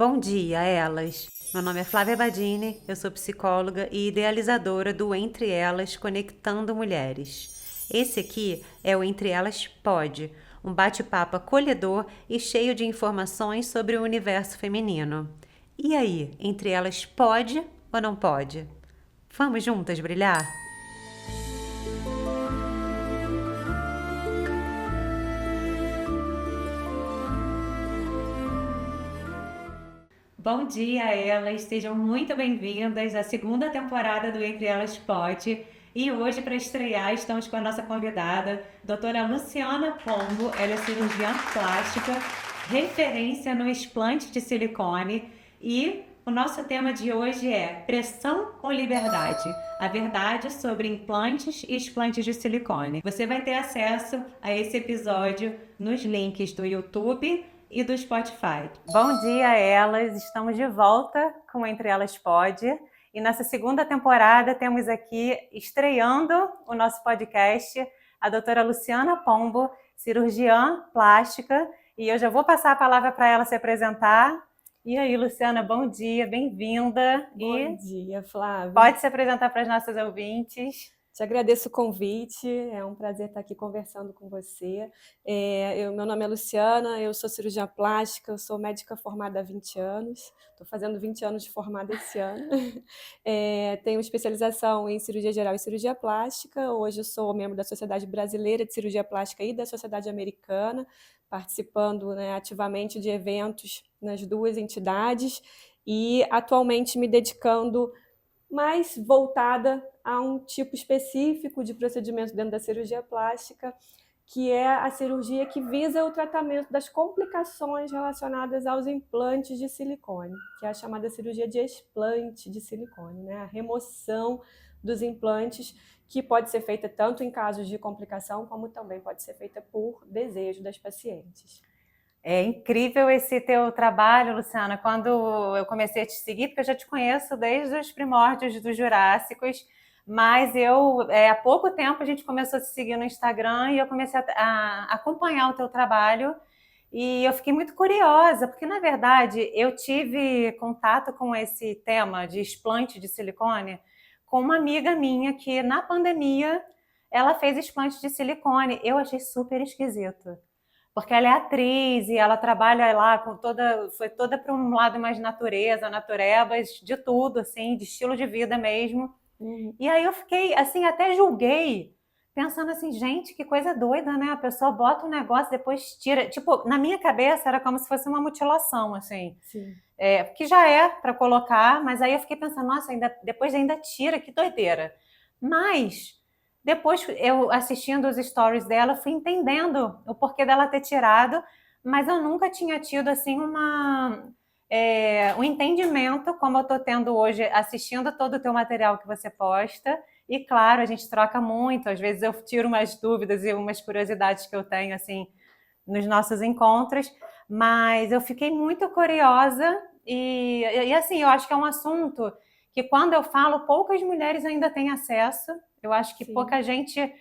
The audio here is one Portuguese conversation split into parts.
Bom dia, elas! Meu nome é Flávia Badini, eu sou psicóloga e idealizadora do Entre Elas Conectando Mulheres. Esse aqui é o Entre Elas Pod, um bate-papo acolhedor e cheio de informações sobre o universo feminino. E aí, entre elas pode ou não pode? Vamos juntas brilhar? Bom dia, elas! Sejam muito bem-vindas à segunda temporada do Entre Elas Pode. E hoje, para estrear, estamos com a nossa convidada, doutora Luciana Pombo. Ela é cirurgiã plástica, referência no explante de silicone. E o nosso tema de hoje é pressão ou liberdade? A verdade sobre implantes e explantes de silicone. Você vai ter acesso a esse episódio nos links do YouTube e do Spotify. Bom dia, elas! Estamos de volta com Entre Elas Pode. E nessa segunda temporada temos aqui, estreando o nosso podcast, a doutora Luciana Pombo, cirurgiã plástica. E eu já vou passar a palavra para ela se apresentar. E aí, Luciana, bom dia, bem-vinda. Bom dia, Flávia. Pode se apresentar para as nossas ouvintes. Te agradeço o convite, é um prazer estar aqui conversando com você. Meu nome é Luciana, eu sou cirurgiã plástica, eu sou médica formada há 20 anos, estou fazendo 20 anos de formada esse ano. Tenho especialização em cirurgia geral e cirurgia plástica, hoje eu sou membro da Sociedade Brasileira de Cirurgia Plástica e da Sociedade Americana, participando, né, ativamente de eventos nas duas entidades e atualmente me dedicando mais voltada a um tipo específico de procedimento dentro da cirurgia plástica, que é a cirurgia que visa o tratamento das complicações relacionadas aos implantes de silicone, que é a chamada cirurgia de explante de silicone, né? A remoção dos implantes, que pode ser feita tanto em casos de complicação, como também pode ser feita por desejo das pacientes. É incrível esse teu trabalho, Luciana. Quando eu comecei a te seguir, porque eu já te conheço desde os primórdios dos Jurássicos, mas há pouco tempo a gente começou a se seguir no Instagram e eu comecei a acompanhar o teu trabalho e eu fiquei muito curiosa, porque na verdade eu tive contato com esse tema de explante de silicone com uma amiga minha que na pandemia ela fez explante de silicone. Eu achei super esquisito. Porque ela é atriz e ela trabalha lá foi toda para um lado mais natureza, naturebas, de tudo, assim, de estilo de vida mesmo. E aí eu fiquei, assim, até julguei, pensando assim, gente, que coisa doida, né? A pessoa bota um negócio, depois tira. Tipo, na minha cabeça era como se fosse uma mutilação, assim. Sim. Que já é para colocar, mas aí eu fiquei pensando, nossa, depois ainda tira, que doideira. Mas depois eu assistindo os stories dela, fui entendendo o porquê dela ter tirado, mas eu nunca tinha tido assim um entendimento como eu estou tendo hoje assistindo todo o teu material que você posta. E claro, a gente troca muito, às vezes eu tiro umas dúvidas e umas curiosidades que eu tenho assim nos nossos encontros, mas eu fiquei muito curiosa e assim, eu acho que é um assunto que quando eu falo, poucas mulheres ainda têm acesso. Eu acho que Sim. pouca gente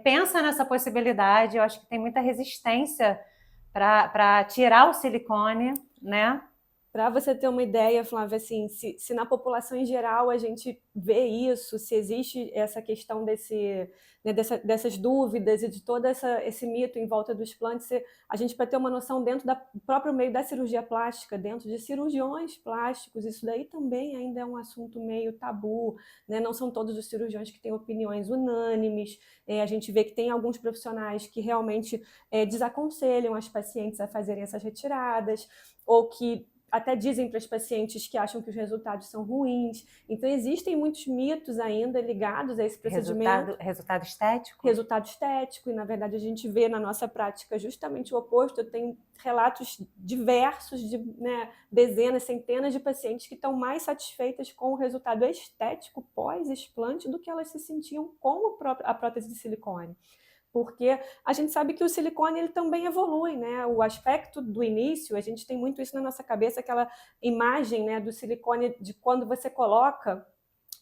pensa nessa possibilidade. Eu acho que tem muita resistência para tirar o silicone, né? Para você ter uma ideia, Flávia, assim, se na população em geral a gente vê isso, se existe essa questão dessas dúvidas e de todo esse mito em volta dos implantes, a gente para ter uma noção dentro do próprio meio da cirurgia plástica, dentro de cirurgiões plásticos, isso daí também ainda é um assunto meio tabu, né? Não são todos os cirurgiões que têm opiniões unânimes, a gente vê que tem alguns profissionais que realmente desaconselham as pacientes a fazerem essas retiradas, ou que até dizem para as pacientes que acham que os resultados são ruins. Então, existem muitos mitos ainda ligados a esse procedimento. Resultado estético? Resultado estético, e na verdade a gente vê na nossa prática justamente o oposto. Eu tenho relatos diversos de dezenas, centenas de pacientes que estão mais satisfeitas com o resultado estético pós-explante do que elas se sentiam com a prótese de silicone. Porque a gente sabe que o silicone ele também evolui, né? O aspecto do início, a gente tem muito isso na nossa cabeça, aquela imagem, né, do silicone de quando você coloca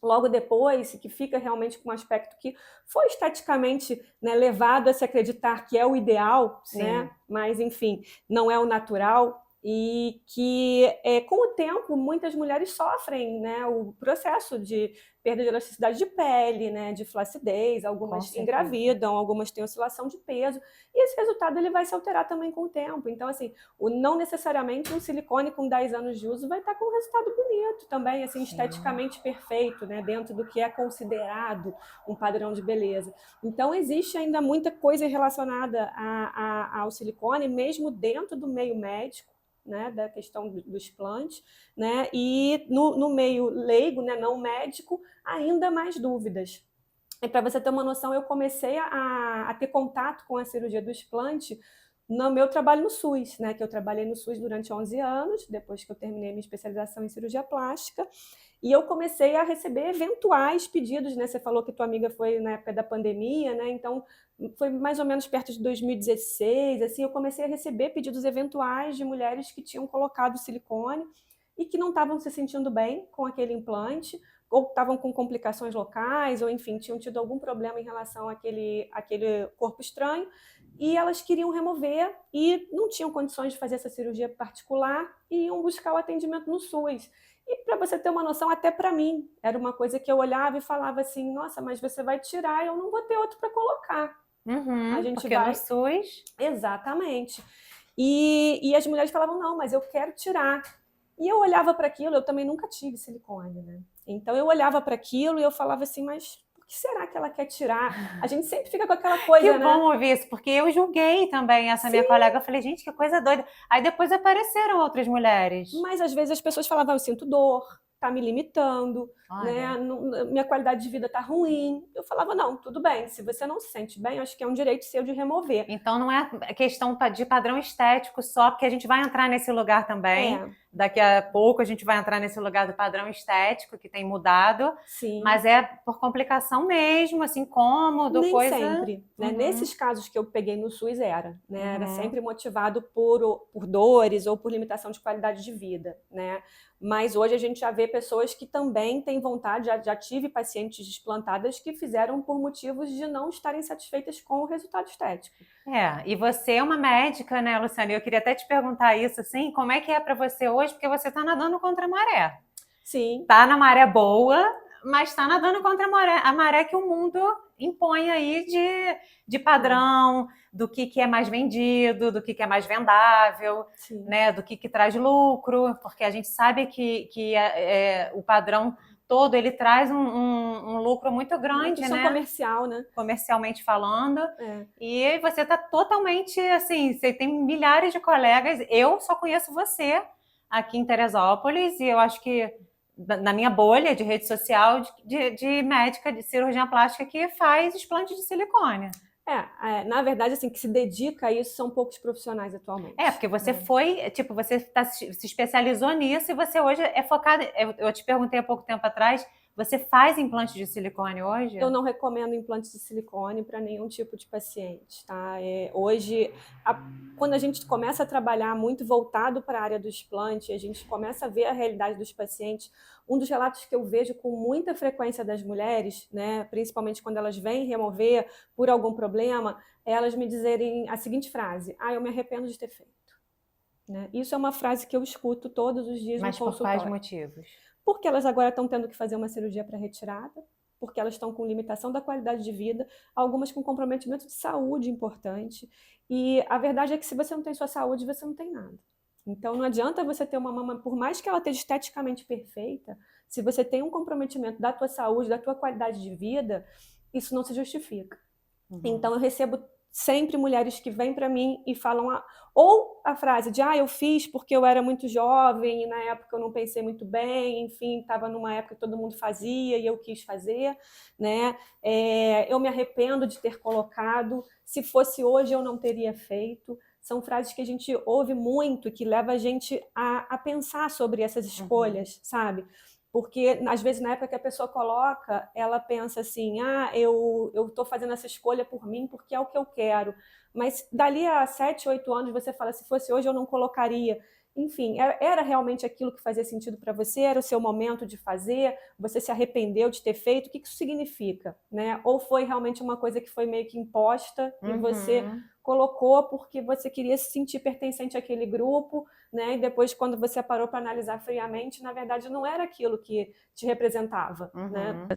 logo depois, que fica realmente com um aspecto que foi esteticamente, né, levado a se acreditar que é o ideal, né? Mas enfim, não é o natural. e que, com o tempo, muitas mulheres sofrem, né, o processo de perda de elasticidade de pele, né, de flacidez, Com algumas certeza. engravidam, algumas têm oscilação de peso, e esse resultado ele vai se alterar também com o tempo. Então, assim, não necessariamente um silicone com 10 anos de uso vai estar com um resultado bonito também, assim, Sim. esteticamente perfeito, né, dentro do que é considerado um padrão de beleza. Então, existe ainda muita coisa relacionada ao silicone, mesmo dentro do meio médico, né, da questão do explante, né, e no meio leigo, né, não médico, ainda mais dúvidas. E para você ter uma noção, eu comecei a ter contato com a cirurgia do explante no meu trabalho no SUS, né, que eu trabalhei no SUS durante 11 anos, depois que eu terminei minha especialização em cirurgia plástica, e eu comecei a receber eventuais pedidos, né? Você falou que tua amiga foi na época da pandemia, né? Então, foi mais ou menos perto de 2016, assim, eu comecei a receber pedidos eventuais de mulheres que tinham colocado silicone e que não estavam se sentindo bem com aquele implante, ou estavam com complicações locais, ou enfim, tinham tido algum problema em relação àquele corpo estranho, e elas queriam remover e não tinham condições de fazer essa cirurgia particular e iam buscar o atendimento no SUS. E para você ter uma noção, até para mim, era uma coisa que eu olhava e falava assim: nossa, mas você vai tirar, eu não vou ter outro para colocar. A gente Porque no vai. SUS. Exatamente. E as mulheres falavam: não, mas eu quero tirar. E eu olhava para aquilo, eu também nunca tive silicone, né? Então eu olhava para aquilo e eu falava assim: mas por que será que ela quer tirar? A gente sempre fica com aquela Que coisa, né? bom ouvir isso, porque eu julguei também essa minha Sim, colega. Eu falei, gente, que coisa doida. Aí depois apareceram outras mulheres. mas às vezes as pessoas falavam: eu sinto dor, tá me limitando, né? Olha, Minha qualidade de vida tá ruim. Eu falava: não, tudo bem, se você não se sente bem, acho que é um direito seu de remover. então não é questão de padrão estético só, porque a gente vai entrar nesse lugar também. É, Daqui a pouco a gente vai entrar nesse lugar do padrão estético que tem mudado, sim. mas é por complicação mesmo, assim, incômodo, Nem coisa. sempre, né? Uhum, Nesses casos que eu peguei no SUS era, né? Era uhum. sempre motivado por dores ou por limitação de qualidade de vida, né? Mas hoje a gente já vê pessoas que também têm vontade, já tive pacientes desplantadas que fizeram por motivos de não estarem satisfeitas com o resultado estético. É, e você é uma médica, né, Luciana? Eu queria até te perguntar isso, assim, como é que é para você hoje? Porque você está nadando contra a maré. Sim, Tá na maré boa, mas está nadando contra a maré que o mundo impõe aí de é, padrão, do que é mais vendido, do que é mais vendável, sim. né, do que traz lucro, porque a gente sabe que o padrão todo ele traz um lucro muito Uma grande, questão né, comercial, né? comercialmente falando. É. E você está totalmente assim, você tem milhares de colegas, eu só conheço você aqui em Teresópolis, e eu acho que na minha bolha de rede social de médica, de cirurgiã plástica que faz explante de silicone. Na verdade, assim, que se dedica a isso são poucos profissionais atualmente, Porque você né? foi, tipo, você se especializou nisso e você hoje é focada. Eu te perguntei há pouco tempo atrás, você faz implante de silicone hoje? Eu não recomendo implantes de silicone para nenhum tipo de paciente, tá? Hoje, quando a gente começa a trabalhar muito voltado para a área do explante, a gente começa a ver a realidade dos pacientes. Um dos relatos que eu vejo com muita frequência das mulheres, né, principalmente quando elas vêm remover por algum problema, é elas me dizerem a seguinte frase: ah, eu me arrependo de ter feito. Né? Isso é uma frase que eu escuto todos os dias no Mas por quais consultório. motivos? Porque elas agora estão tendo que fazer uma cirurgia para retirada, porque elas estão com limitação da qualidade de vida, algumas com comprometimento de saúde importante. E a verdade é que se você não tem sua saúde, você não tem nada. Então não adianta você ter uma mama, por mais que ela esteja esteticamente perfeita, se você tem um comprometimento da tua saúde, da tua qualidade de vida, isso não se justifica. Uhum. Então eu recebo sempre mulheres que vêm para mim e falam ou a frase de eu fiz porque eu era muito jovem e na época eu não pensei muito bem, enfim, estava numa época que todo mundo fazia e eu quis fazer, né? Eu me arrependo de ter colocado, se fosse hoje eu não teria feito. São frases que a gente ouve muito, que leva a gente a pensar sobre essas Uhum. escolhas, sabe? Porque, às vezes, na época que a pessoa coloca, ela pensa assim: eu estou fazendo essa escolha por mim porque é o que eu quero. Mas dali a 7, 8 anos você fala: se fosse hoje eu não colocaria. Enfim, era realmente aquilo que fazia sentido para você? Era o seu momento de fazer? Você se arrependeu de ter feito? O que isso significa? Né? Ou foi realmente uma coisa que foi meio que imposta e você Uhum. colocou porque você queria se sentir pertencente àquele grupo, né? E depois, quando você parou para analisar friamente, na verdade não era aquilo que te representava, né?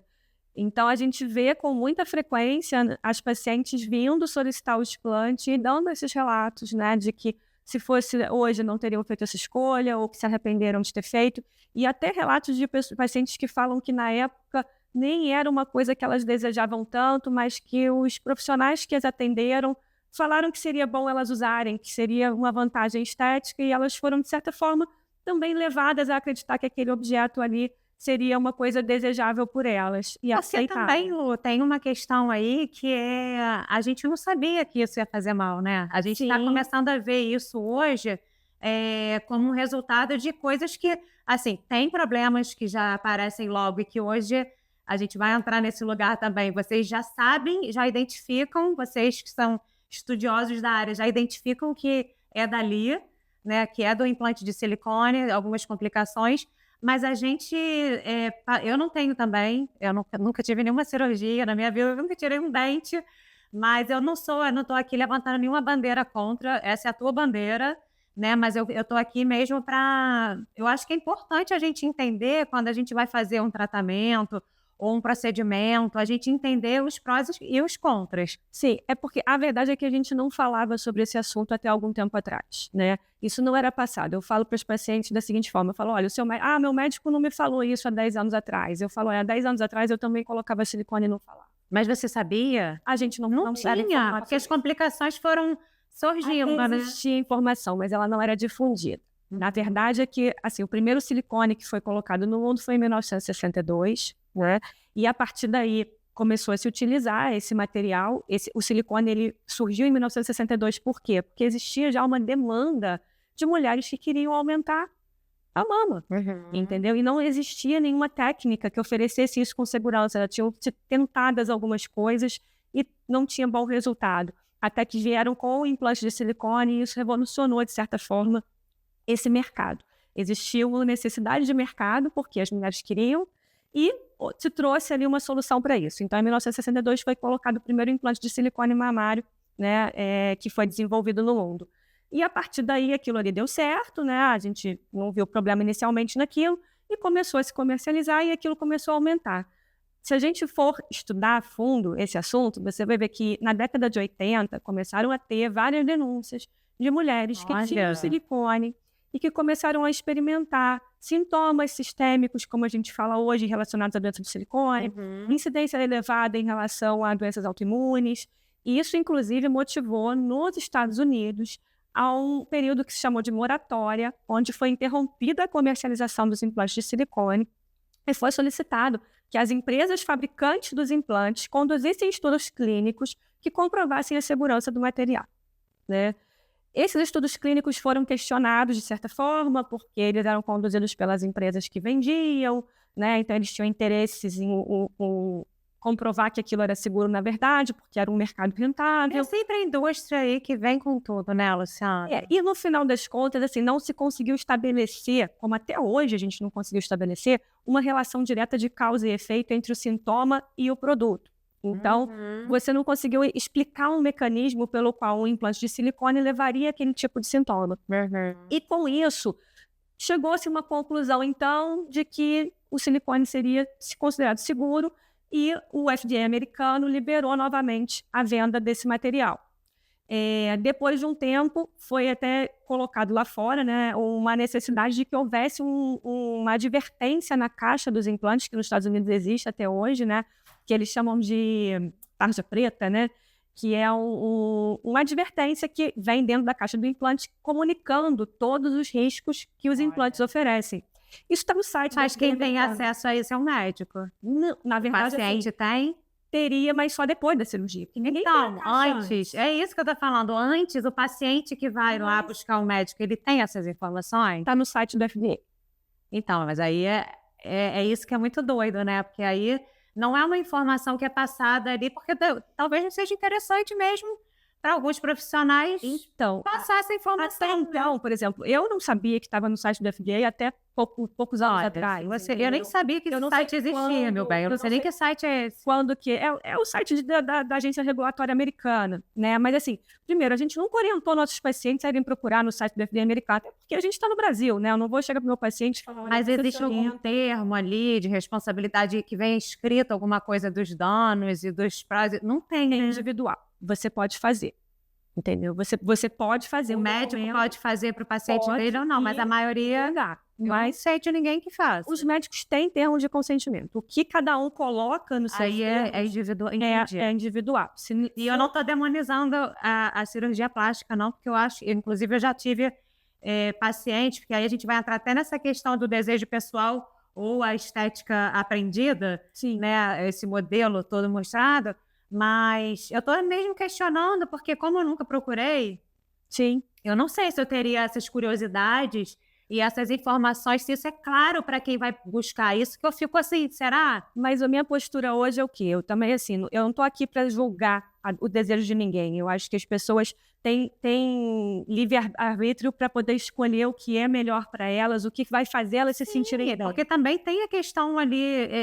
Então, a gente vê com muita frequência as pacientes vindo solicitar o explante e dando esses relatos, né, de que se fosse hoje não teriam feito essa escolha ou que se arrependeram de ter feito. E até relatos de pacientes que falam que na época nem era uma coisa que elas desejavam tanto, mas que os profissionais que as atenderam falaram que seria bom elas usarem, que seria uma vantagem estética, e elas foram, de certa forma, também levadas a acreditar que aquele objeto ali seria uma coisa desejável por elas e Porque aceitável. também, Lu, tem uma questão aí que a gente não sabia que isso ia fazer mal, né? A gente está começando a ver isso hoje como um resultado de coisas que, assim, tem problemas que já aparecem logo e que hoje a gente vai entrar nesse lugar também. Vocês já sabem, já identificam, vocês que são estudiosos da área, já identificam que é dali, né? Que é do implante de silicone, algumas complicações. Mas a gente, eu não tenho também, eu nunca tive nenhuma cirurgia na minha vida, eu nunca tirei um dente, mas eu não estou aqui levantando nenhuma bandeira contra, essa é a tua bandeira, né? Mas eu estou aqui mesmo para. Eu acho que é importante a gente entender quando a gente vai fazer um tratamento ou um procedimento, a gente entender os prós e os contras. Sim, é porque a verdade é que a gente não falava sobre esse assunto até algum tempo atrás, né? Isso não era passado. Eu falo para os pacientes da seguinte forma, eu falo, olha, meu médico não me falou isso há 10 anos atrás. Eu falo, há 10 anos atrás eu também colocava silicone e não falava. Mas você sabia? A gente não tinha, porque as complicações foram surgindo, né? né? Existia informação, mas ela não era difundida. Na verdade é que, assim, o primeiro silicone que foi colocado no mundo foi em 1962, né? E a partir daí começou a se utilizar esse material. O silicone ele surgiu em 1962, por quê? Porque existia já uma demanda de mulheres que queriam aumentar a mama, entendeu? E não existia nenhuma técnica que oferecesse isso com segurança. Elas tinham tentadas algumas coisas e não tinha bom resultado. Até que vieram com o implante de silicone e isso revolucionou, de certa forma, esse mercado. Existiu uma necessidade de mercado, porque as mulheres queriam, e se trouxe ali uma solução para isso. Então, em 1962 foi colocado o primeiro implante de silicone mamário, né, que foi desenvolvido no mundo. E a partir daí aquilo ali deu certo, né, a gente não viu problema inicialmente naquilo, e começou a se comercializar e aquilo começou a aumentar. Se a gente for estudar a fundo esse assunto, você vai ver que na década de 80 começaram a ter várias denúncias de mulheres que tinham silicone e que começaram a experimentar sintomas sistêmicos, como a gente fala hoje, relacionados à doença do silicone, incidência elevada em relação a doenças autoimunes. E isso, inclusive, motivou nos Estados Unidos a um período que se chamou de moratória, onde foi interrompida a comercialização dos implantes de silicone e foi solicitado que as empresas fabricantes dos implantes conduzissem estudos clínicos que comprovassem a segurança do material, né? Esses estudos clínicos foram questionados, de certa forma, porque eles eram conduzidos pelas empresas que vendiam, né? Então, eles tinham interesses em comprovar que aquilo era seguro na verdade, porque era um mercado rentável. É sempre a indústria aí que vem com tudo, né, Luciana? E no final das contas, assim, não se conseguiu estabelecer, como até hoje a gente não conseguiu estabelecer, uma relação direta de causa e efeito entre o sintoma e o produto. Então, você não conseguiu explicar um mecanismo pelo qual um implante de silicone levaria aquele tipo de sintoma. E com isso, chegou-se a uma conclusão, então, de que o silicone seria considerado seguro e o FDA americano liberou novamente a venda desse material. Depois de um tempo, foi até colocado lá fora, né, uma necessidade de que houvesse uma advertência na caixa dos implantes, que nos Estados Unidos existe até hoje, né, que eles chamam de tarja preta, né, que é uma advertência que vem dentro da caixa do implante, comunicando todos os riscos que os implantes oferecem. Isso está no site. Mas quem tem acesso a isso é um médico? Não, na verdade, o paciente tem? Teria, mas só depois da cirurgia. Então, antes, é isso que eu estou falando. Antes, o paciente que vai lá buscar o médico, ele tem essas informações? Está no site do FDA. Então, mas aí é isso que é muito doido, né? Porque aí não é uma informação que é passada ali, porque talvez não seja interessante mesmo para alguns profissionais Então, passar essa até informação. então, por exemplo, eu não sabia que estava no site do FDA até poucos anos Olha, atrás. eu nem Entendeu? sabia que Eu esse não sei site existia, meu bem. Eu não sei nem que site é esse. quando que é o site da Agência Regulatória Americana, né? Mas assim, primeiro, a gente nunca orientou nossos pacientes a irem procurar no site do FDA americano, até porque a gente está no Brasil, né? Eu não vou chegar para o meu paciente e falar, Mas existe algum termo ali de responsabilidade que vem escrito alguma coisa dos danos e dos prazos? Não tem, né? individual. Você pode fazer. Entendeu? Você pode fazer. O médico pode fazer para o paciente dele ou não, mas a maioria não Mas sei de ninguém que faça. os médicos têm termos de consentimento. O que cada um coloca no seu Aí é individual. é individual. E eu não estou demonizando a cirurgia plástica, não, porque eu acho, inclusive eu já tive pacientes, porque aí a gente vai entrar até nessa questão do desejo pessoal ou a estética aprendida, Sim. né? Esse modelo todo mostrado, mas eu estou mesmo questionando, porque como eu nunca procurei, Sim. eu não sei se eu teria essas curiosidades e essas informações, se isso é claro para quem vai buscar isso, que eu fico assim, será? Mas a minha postura hoje é o quê? Eu também, assim, eu não estou aqui para julgar o desejo de ninguém. Eu acho que as pessoas têm livre-arbítrio para poder escolher o que é melhor para elas, o que vai fazer elas se sentirem bem. Porque também tem a questão ali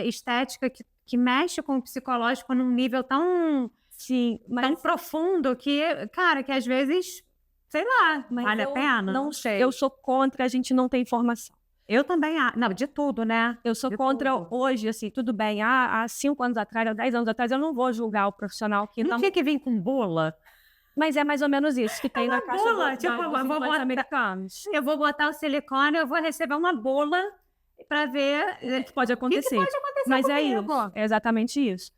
estética que mexe com o psicológico num nível tão, Sim, tão profundo que, cara, que às vezes, sei lá, vale a pena? Não sei. Eu sou contra a gente não ter informação. Eu também, não, de tudo, né? Eu sou de contra tudo. Hoje, assim, tudo bem, há 5 anos atrás, há 10 anos atrás, eu não vou julgar o profissional que não tinha que vir com bula. Mas é mais ou menos isso que tem na caixa bula, tipo, americanos. Eu vou botar o silicone, eu vou receber uma bula para ver o que pode acontecer. O que pode acontecer Mas comigo? É isso, é exatamente isso.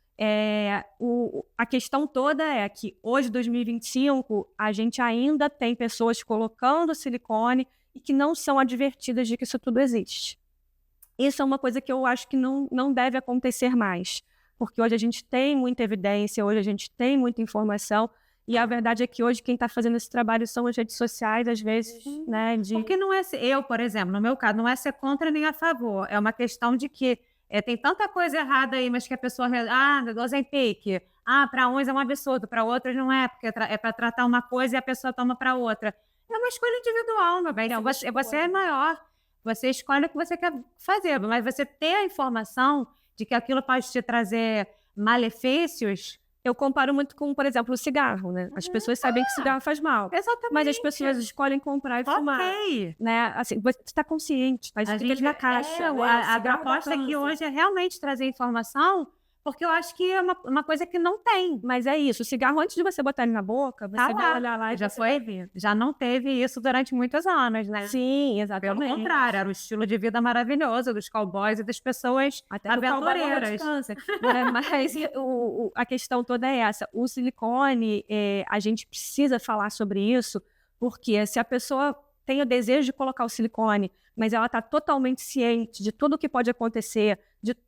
A questão toda é que hoje, 2025, a gente ainda tem pessoas colocando silicone e que não são advertidas de que isso tudo existe. Isso é uma coisa que eu acho que não deve acontecer mais, porque hoje a gente tem muita evidência, hoje a gente tem muita informação, e a verdade é que hoje quem está fazendo esse trabalho são as redes sociais, às vezes, né? Porque não é eu, por exemplo, no meu caso, não é ser contra nem a favor, é uma questão de que tem tanta coisa errada aí, mas que a pessoa... Ozempic, para uns é um absurdo, para outros não é, porque é para tratar uma coisa e a pessoa toma para outra. É uma escolha individual, meu bem. Não, você é maior, você escolhe o que você quer fazer, mas você ter a informação de que aquilo pode te trazer malefícios. Eu comparo muito com, por exemplo, o cigarro, né? As pessoas sabem que cigarro faz mal. Exatamente. Mas as pessoas escolhem comprar e fumar. Né? Assim, você está consciente, tá escrito na caixa. A proposta aqui hoje é realmente trazer informação, porque eu acho que é uma coisa que não tem. Mas é isso, o cigarro, antes de você botar ele na boca, você vai olhar lá e já não teve isso durante muitos anos, né? Sim, exatamente. Pelo contrário, era o estilo de vida maravilhoso dos cowboys e das pessoas aventureiras. Mas a questão toda é essa. O silicone, a gente precisa falar sobre isso, porque se a pessoa tem o desejo de colocar o silicone, mas ela está totalmente ciente de tudo o que pode acontecer,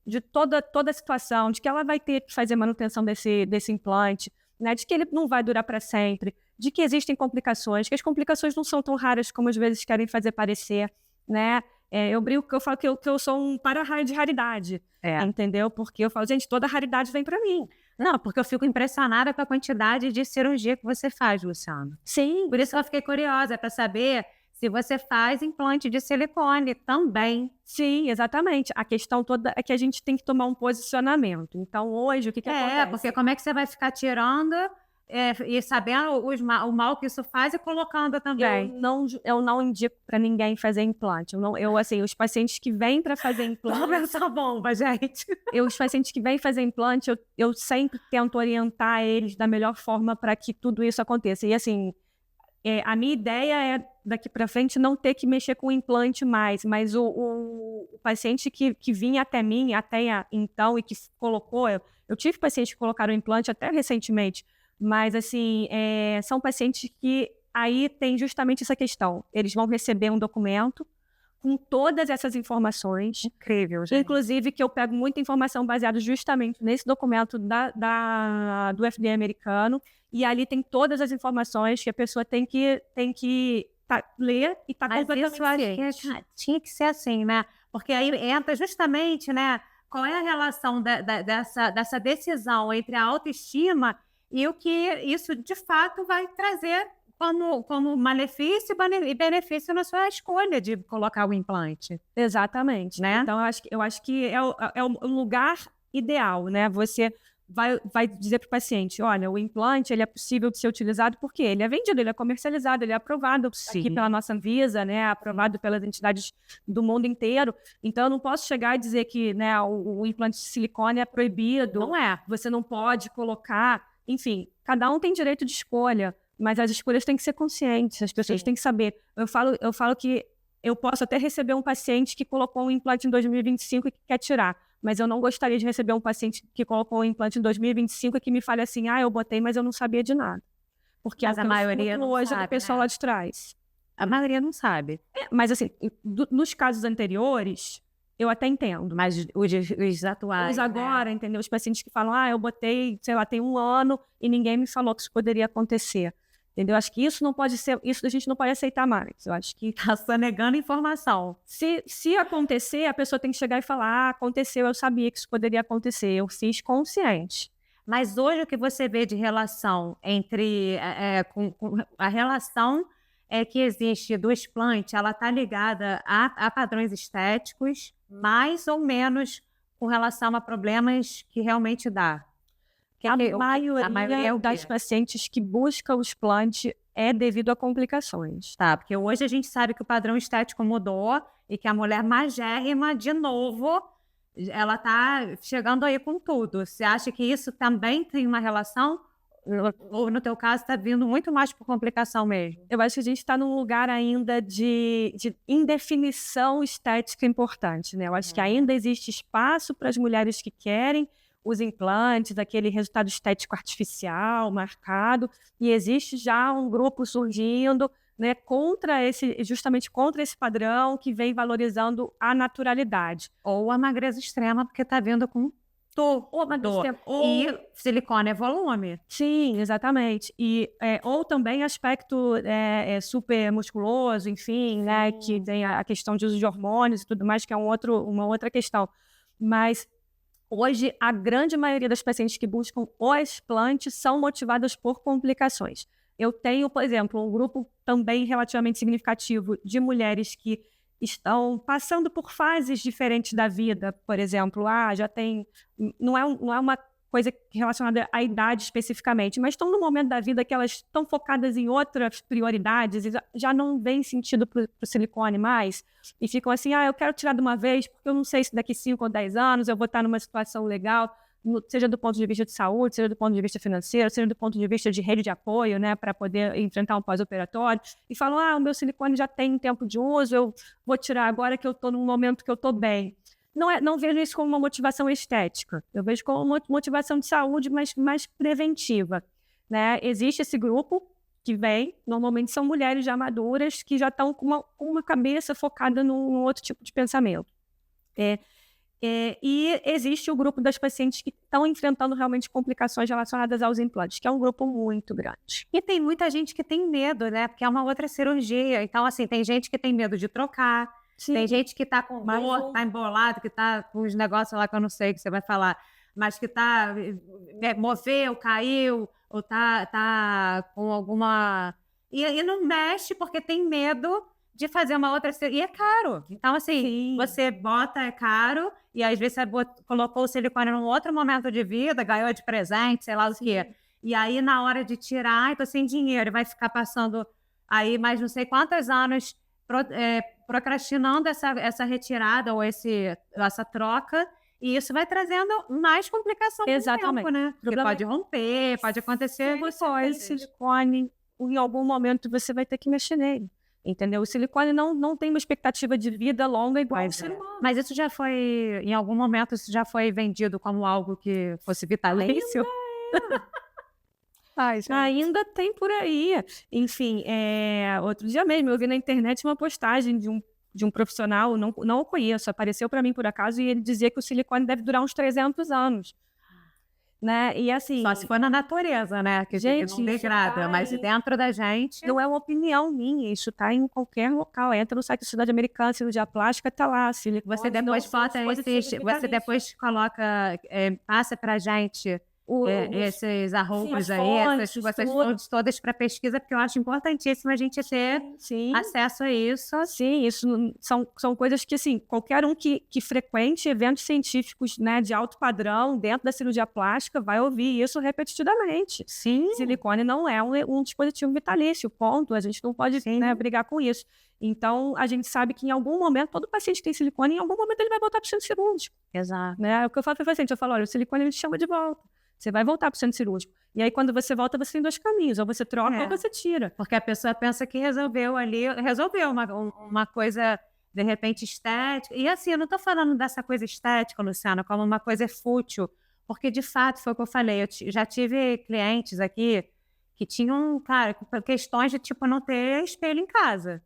de toda a situação, de que ela vai ter que fazer manutenção desse implante, né, de que ele não vai durar para sempre, de que existem complicações, que as complicações não são tão raras como às vezes querem fazer parecer, né? Eu brinco que eu falo que eu sou um para-raio de raridade, entendeu? Porque eu falo, gente, toda raridade vem para mim. Não, porque eu fico impressionada com a quantidade de cirurgia que você faz, Luciana. Sim. Por isso eu fiquei curiosa para saber se você faz implante de silicone também. Sim, exatamente. A questão toda é que a gente tem que tomar um posicionamento. Então, hoje, o que acontece? Porque como é que você vai ficar tirando e sabendo o mal que isso faz e colocando também? Eu não indico para ninguém fazer implante. Assim, os pacientes que vêm para fazer implante... Essa bomba, gente. Os pacientes que vêm fazer implante, eu sempre tento orientar eles da melhor forma para que tudo isso aconteça. E assim... a minha ideia é, daqui para frente, não ter que mexer com o implante mais, mas o paciente que vinha até mim, até então, e que colocou... Eu tive pacientes que colocaram implante até recentemente, mas, assim, são pacientes que aí tem justamente essa questão. Eles vão receber um documento com todas essas informações. Incrível, gente. Inclusive, que eu pego muita informação baseada justamente nesse documento do FDA americano, e ali tem todas as informações que a pessoa tem que ler e tá completamente ciente. Tinha que ser assim, né? Porque aí entra justamente, né? Qual é a relação dessa decisão entre a autoestima e o que isso de fato vai trazer como malefício e benefício na sua escolha de colocar o implante, Exatamente. né? Então, eu acho que é o lugar ideal, né? Você vai dizer para o paciente, olha, o implante ele é possível de ser utilizado porque ele é vendido, ele é comercializado, ele é aprovado aqui pela nossa Anvisa, né? Aprovado pelas entidades do mundo inteiro. Então, eu não posso chegar e dizer que, né, o implante de silicone é proibido. Não é. Você não pode colocar. Enfim, cada um tem direito de escolha, mas as escolhas têm que ser conscientes, as pessoas têm que saber. Eu falo que eu posso até receber um paciente que colocou um implante em 2025 e que quer tirar, mas eu não gostaria de receber um paciente que colocou um implante em 2025 e que me fale assim, eu botei, mas eu não sabia de nada. Porque Mas a maioria não hoje é do sabe, pessoal né? lá de trás. A maioria não sabe. Mas assim, nos casos anteriores, eu até entendo. Mas os atuais, Os agora, né? entendeu? Os pacientes que falam, eu botei, sei lá, tem 1 ano e ninguém me falou que isso poderia acontecer. Entendeu? Acho que isso não pode ser, isso a gente não pode aceitar mais. Eu acho que Tá só negando informação. se acontecer, a pessoa tem que chegar e falar, aconteceu, eu sabia que isso poderia acontecer, eu fiz consciente. Mas hoje o que você vê de relação entre com a relação que existe do explante, ela está ligada a padrões estéticos, mais ou menos com relação a problemas que realmente dá. A maioria é o das quê? pacientes que buscam o explante é devido a complicações. Tá, porque hoje a gente sabe que o padrão estético mudou e que a mulher magérrima, de novo, ela tá chegando aí com tudo. Você acha que isso também tem uma relação? Ou no teu caso está vindo muito mais por complicação mesmo? Eu acho que a gente está num lugar ainda de indefinição estética importante, né? Eu acho que ainda existe espaço para as mulheres que querem os implantes, aquele resultado estético artificial, marcado, e existe já um grupo surgindo, né, justamente contra esse padrão que vem valorizando a naturalidade. Ou a magreza extrema, porque está vindo com tudo. E silicone é volume. Sim, exatamente. E, ou também aspecto super musculoso, enfim, né, que tem a questão de uso de hormônios e tudo mais, que é uma outra questão. Mas hoje, a grande maioria das pacientes que buscam o explante são motivadas por complicações. Eu tenho, por exemplo, um grupo também relativamente significativo de mulheres que estão passando por fases diferentes da vida, por exemplo, já tem, não é uma coisa relacionada à idade especificamente, mas estão no momento da vida que elas estão focadas em outras prioridades e já não vem sentido para o silicone mais, e ficam assim, eu quero tirar de uma vez, porque eu não sei se daqui 5 ou 10 anos eu vou estar numa situação legal, seja do ponto de vista de saúde, seja do ponto de vista financeiro, seja do ponto de vista de rede de apoio, né, para poder enfrentar um pós-operatório, e falam, o meu silicone já tem tempo de uso, eu vou tirar agora que eu estou num momento que eu estou bem. Não vejo isso como uma motivação estética, eu vejo como uma motivação de saúde, mas mais preventiva, né? Existe esse grupo que vem, normalmente são mulheres já maduras, que já estão com uma cabeça focada num outro tipo de pensamento. E existe o grupo das pacientes que estão enfrentando realmente complicações relacionadas aos implantes, que é um grupo muito grande. E tem muita gente que tem medo, né? Porque é uma outra cirurgia. Então, assim, tem gente que tem medo de trocar, tem gente que tá com dor, tá embolado, que tá com os negócios lá que eu não sei que você vai falar, mas que tá moveu, caiu, ou tá com alguma... E não mexe porque tem medo de fazer uma outra cirurgia. E é caro. Então, assim, você bota, é caro, e às vezes você colocou o silicone num outro momento de vida, ganhou de presente, sei lá o quê. E aí, na hora de tirar, tô sem dinheiro, vai ficar passando aí mais não sei quantos anos procrastinando essa retirada ou essa troca, e isso vai trazendo mais complicação com o tempo, né? Porque pode romper, pode acontecer. Silicone, em algum momento você vai ter que mexer nele. Entendeu? O silicone não tem uma expectativa de vida longa igual o ser humano. Mas isso já foi, em algum momento, isso já foi vendido como algo que fosse vitalício? Ainda tem por aí. Enfim, outro dia mesmo eu vi na internet uma postagem de um profissional, não o conheço, apareceu para mim por acaso, e ele dizia que o silicone deve durar uns 300 anos. Né? E assim, só se for na natureza, né? Que gente, não degrada, mas dentro da gente... Não é uma opinião minha, isso está em qualquer local. Entra no site da Sociedade Americana, cirurgia plástica, está lá. Você depois bota você depois coloca, passa pra gente esses sim, as arrobas aí, essas tudo. fontes todas para pesquisa, porque eu acho importantíssimo a gente ter Sim. acesso a isso. Sim, isso são coisas que, assim, qualquer um que frequente eventos científicos, né, de alto padrão dentro da cirurgia plástica vai ouvir isso repetidamente. Sim. Silicone não é um dispositivo vitalício, ponto. A gente não pode, né, brigar com isso. Então, a gente sabe que em algum momento, todo paciente que tem silicone, em algum momento ele vai voltar para o centro cirúrgico. Exato. Né? É o que eu falo para o paciente, eu falo, olha, o silicone ele te chama de volta. Você vai voltar para o centro cirúrgico. E aí, quando você volta, você tem 2 caminhos. Ou você troca ou você tira. Porque a pessoa pensa que resolveu uma coisa, de repente, estética. E assim, eu não estou falando dessa coisa estética, Luciana, como uma coisa fútil. Porque, de fato, foi o que eu falei. Eu já tive clientes aqui que tinham, cara, questões de, tipo, não ter espelho em casa.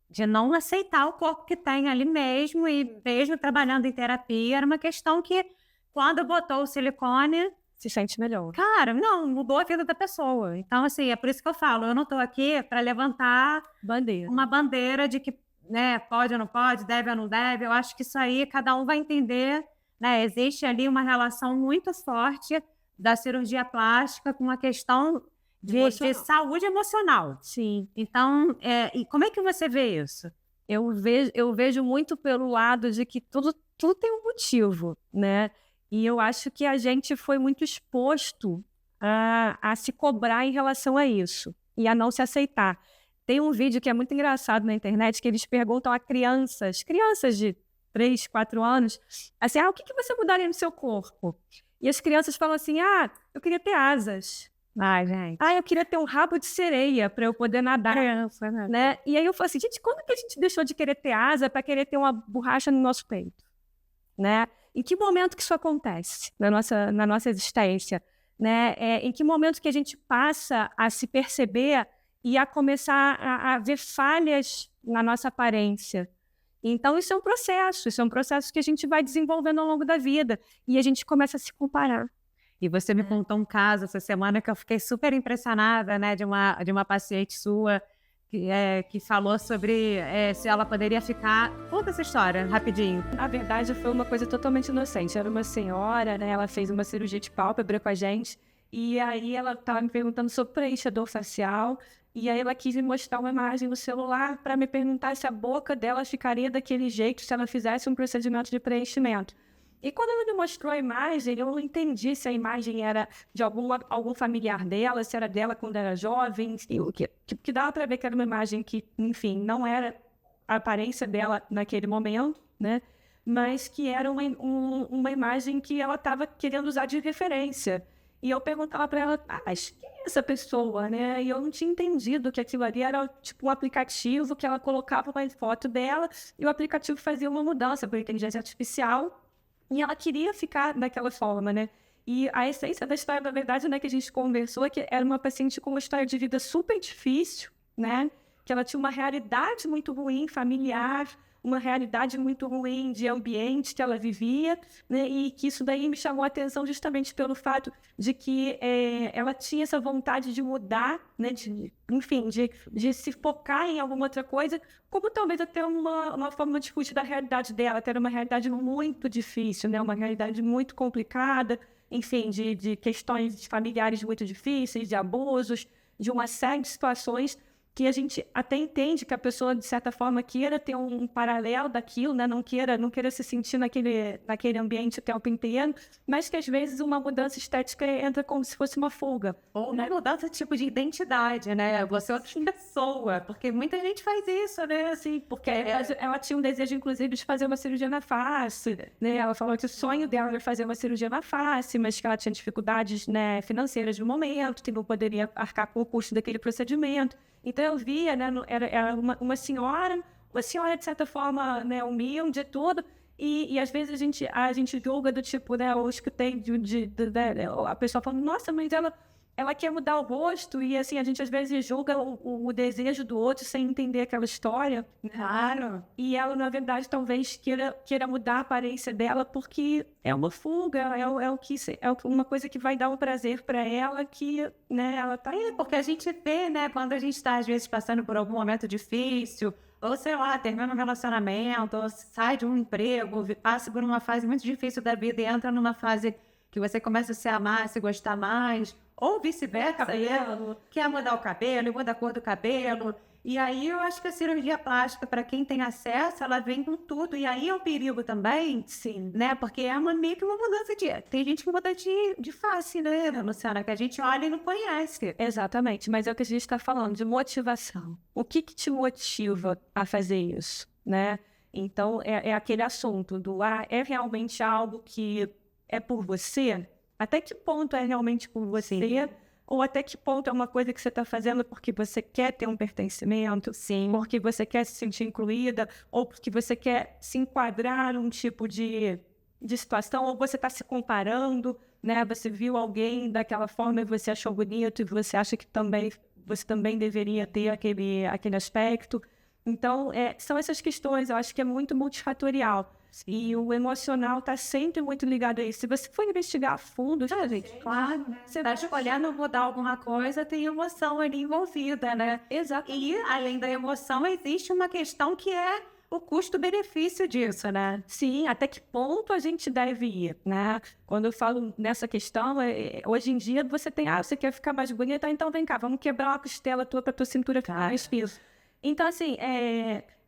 De não aceitar o corpo que tem ali mesmo. E mesmo trabalhando em terapia, era uma questão que, quando botou o silicone... se sente melhor. Cara, não, mudou a vida da pessoa. Então, assim, é por isso que eu falo, eu não estou aqui para levantar uma bandeira de que, né, pode ou não pode, deve ou não deve. Eu acho que isso aí cada um vai entender, né? Existe ali uma relação muito forte da cirurgia plástica com a questão de saúde emocional. Sim. Então, e como é que você vê isso? Eu vejo muito pelo lado de que tudo tem um motivo, né? E eu acho que a gente foi muito exposto a se cobrar em relação a isso e a não se aceitar. Tem um vídeo que é muito engraçado na internet que eles perguntam a crianças de 3, 4 anos, assim, o que você mudaria no seu corpo? E as crianças falam assim, eu queria ter asas. Ai, gente. Eu queria ter um rabo de sereia para eu poder nadar. Né? E aí eu falo assim, gente, quando que a gente deixou de querer ter asa para querer ter uma borracha no nosso peito? Né? Em que momento que isso acontece na nossa existência? Né? Em que momento que a gente passa a se perceber e a começar a ver falhas na nossa aparência? Então, isso é um processo que a gente vai desenvolvendo ao longo da vida e a gente começa a se comparar. E você me contou um caso essa semana que eu fiquei super impressionada, né, de uma paciente sua que falou sobre se ela poderia ficar... Conta essa história, rapidinho. Na verdade, foi uma coisa totalmente inocente. Era uma senhora, né, ela fez uma cirurgia de pálpebra com a gente, e aí ela estava me perguntando sobre preenchedor facial, e aí ela quis me mostrar uma imagem no celular para me perguntar se a boca dela ficaria daquele jeito se ela fizesse um procedimento de preenchimento. E quando ela me mostrou a imagem, eu não entendi se a imagem era de algum familiar dela, se era dela quando era jovem, que dava para ver que era uma imagem que, enfim, não era a aparência dela naquele momento, né? Mas que era uma imagem que ela estava querendo usar de referência. E eu perguntava para ela, mas quem é essa pessoa, né? E eu não tinha entendido que aquilo ali era tipo um aplicativo que ela colocava uma foto dela e o aplicativo fazia uma mudança por inteligência artificial. E ela queria ficar daquela forma, né? E a essência da história, na verdade, né, que a gente conversou, é que era uma paciente com uma história de vida super difícil, né? Que ela tinha uma realidade muito ruim, familiar, uma realidade muito ruim de ambiente que ela vivia, né? E que isso daí me chamou a atenção justamente pelo fato de que ela tinha essa vontade de mudar, né? De se focar em alguma outra coisa, como talvez até uma forma de fugir da realidade dela, que era uma realidade muito difícil, né? Uma realidade muito complicada, enfim, de questões familiares muito difíceis, de abusos, de uma série de situações que a gente até entende que a pessoa, de certa forma, queira ter um paralelo daquilo, né? Não queira se sentir naquele ambiente o tempo inteiro, mas que às vezes uma mudança estética entra como se fosse uma fuga. Ou uma mudança tipo de identidade, né? Você é outra pessoa, porque muita gente faz isso, né? Assim, porque ela tinha um desejo, inclusive, de fazer uma cirurgia na face, né? Ela falou que o sonho dela era fazer uma cirurgia na face, mas que ela tinha dificuldades, né, financeiras no momento, que não poderia arcar com o custo daquele procedimento. Então eu via, né, era uma senhora, de certa forma, né, humilde e tudo, e às vezes a gente julga do tipo, né, eu escutei a pessoa falando, nossa, mas ela quer mudar o rosto, e assim, a gente às vezes julga o desejo do outro sem entender aquela história. Claro. E ela, na verdade, talvez queira mudar a aparência dela porque é uma fuga, é uma coisa que vai dar um prazer para ela, que, né, ela tá... porque a gente vê, né, quando a gente está, às vezes, passando por algum momento difícil, ou, sei lá, termina um relacionamento, ou sai de um emprego, passa por uma fase muito difícil da vida e entra numa fase que você começa a se amar, a se gostar mais, ou vice-versa, quer mudar o cabelo, muda a cor do cabelo. E aí eu acho que a cirurgia plástica, para quem tem acesso, ela vem com tudo. E aí é um perigo também, sim, né? Porque é meio que uma mudança de... Tem gente que muda de face, né, Luciana? Que a gente olha e não conhece. Exatamente, mas é o que a gente está falando, de motivação. O que te motiva a fazer isso, né? Então, é aquele assunto do, é realmente algo que é por você? Até que ponto é realmente por você? Sim. Ou até que ponto é uma coisa que você está fazendo porque você quer ter um pertencimento? Sim. Porque você quer se sentir incluída? Ou porque você quer se enquadrar num tipo de situação? Ou você está se comparando, né? Você viu alguém daquela forma e você achou bonito e você acha que você também deveria ter aquele aspecto? Então, são essas questões, eu acho que é muito multifatorial. E o emocional está sempre muito ligado a isso. Se você for investigar a fundo, gente, claro, você está escolhendo mudar alguma coisa, tem emoção ali envolvida, né? Exato. E, além da emoção, existe uma questão que é o custo-benefício disso, né? Sim, até que ponto a gente deve ir, né? Quando eu falo nessa questão, hoje em dia você tem, você quer ficar mais bonita, então vem cá, vamos quebrar uma costela tua para tua cintura ficar mais firme. Então, assim,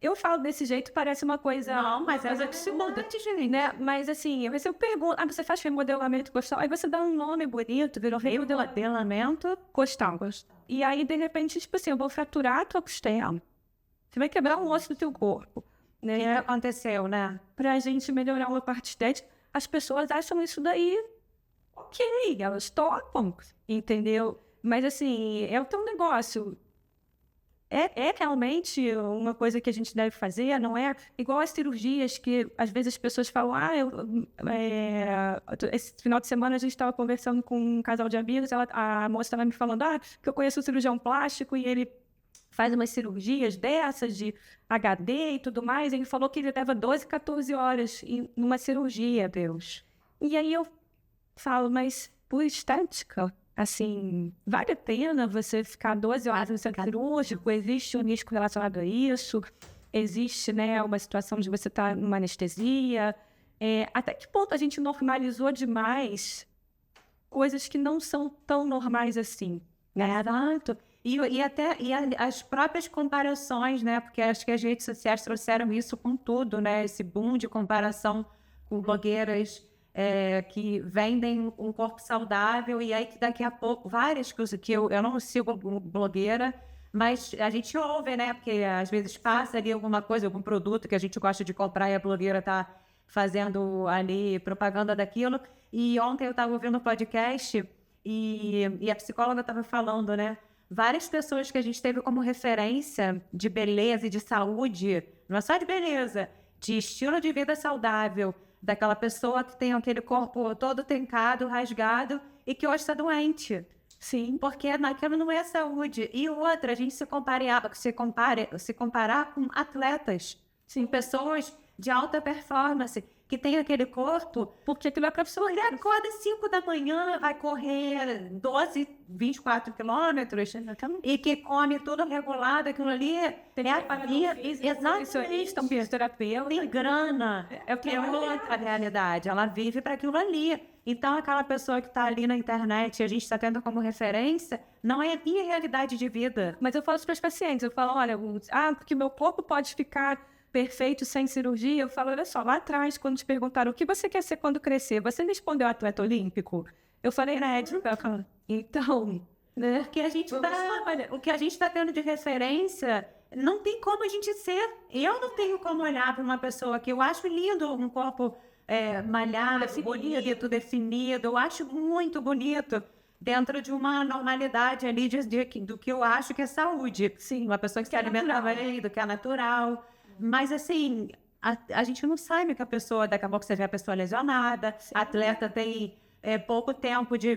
eu falo desse jeito, parece uma coisa... Não, mas ela que se muda, né? Mas, assim, eu recebo pergunta, você faz remodelamento costal? Aí você dá um nome bonito, virou remodelamento costal. E aí, de repente, tipo assim, eu vou fraturar a tua costela. Você vai quebrar um osso do teu corpo. Né? O que aconteceu, né? Pra gente melhorar uma parte estética, as pessoas acham isso daí ok, elas topam, entendeu? Mas, assim, é o teu negócio... É realmente uma coisa que a gente deve fazer, não é igual as cirurgias que às vezes as pessoas falam, esse final de semana a gente estava conversando com um casal de amigos, a moça estava me falando, que eu conheço um cirurgião plástico e ele faz umas cirurgias dessas de HD e tudo mais, ele falou que ele leva 12, 14 horas numa cirurgia, Deus. E aí eu falo, mas por estética... Assim, vale a pena você ficar 12 horas no centro cirúrgico? Existe um risco relacionado a isso? Existe, né, uma situação de você estar numa anestesia? Até que ponto a gente normalizou demais coisas que não são tão normais assim, né? Exato. E até as próprias comparações, né? Porque acho que as redes sociais trouxeram isso com tudo, né? Esse boom de comparação com blogueiras que vendem um corpo saudável e aí que daqui a pouco, várias coisas que eu não sigo blogueira, mas a gente ouve, né? Porque às vezes passa ali alguma coisa, algum produto que a gente gosta de comprar e a blogueira tá fazendo ali propaganda daquilo. E ontem eu estava ouvindo um podcast e a psicóloga estava falando, né? Várias pessoas que a gente teve como referência de beleza e de saúde, não é só de beleza, de estilo de vida saudável, daquela pessoa que tem aquele corpo todo trincado, rasgado e que hoje está doente. Sim, porque aquilo não é saúde. E outra, a gente se comparar com atletas, sim, pessoas de alta performance, que tem aquele corpo, porque aquilo é profissional. Ele acorda às 5 da manhã, vai correr 12, 24 quilômetros, e que come tudo regulado, aquilo ali é a família. Exatamente. Fisioterapeuta. Tem grana. É outra realidade. Ela vive para aquilo ali. Então, aquela pessoa que está ali na internet, a gente está tendo como referência, não é a minha realidade de vida. Mas eu falo para os pacientes, eu falo, olha, porque meu corpo pode ficar perfeito sem cirurgia. Eu falo, olha só, lá atrás, quando te perguntaram o que você quer ser quando crescer, você respondeu atleta olímpico? Eu falei, então, né? Porque o que a gente está tendo de referência, não tem como a gente ser. Eu não tenho como olhar para uma pessoa que eu acho lindo, um corpo malhado, bonito, definido, eu acho muito bonito, dentro de uma normalidade ali do que eu acho que é saúde. Sim, uma pessoa que se alimenta bem, do que é natural. Mas, assim, a gente não sabe que a pessoa, daqui a pouco você vê a pessoa lesionada, a atleta tem pouco tempo de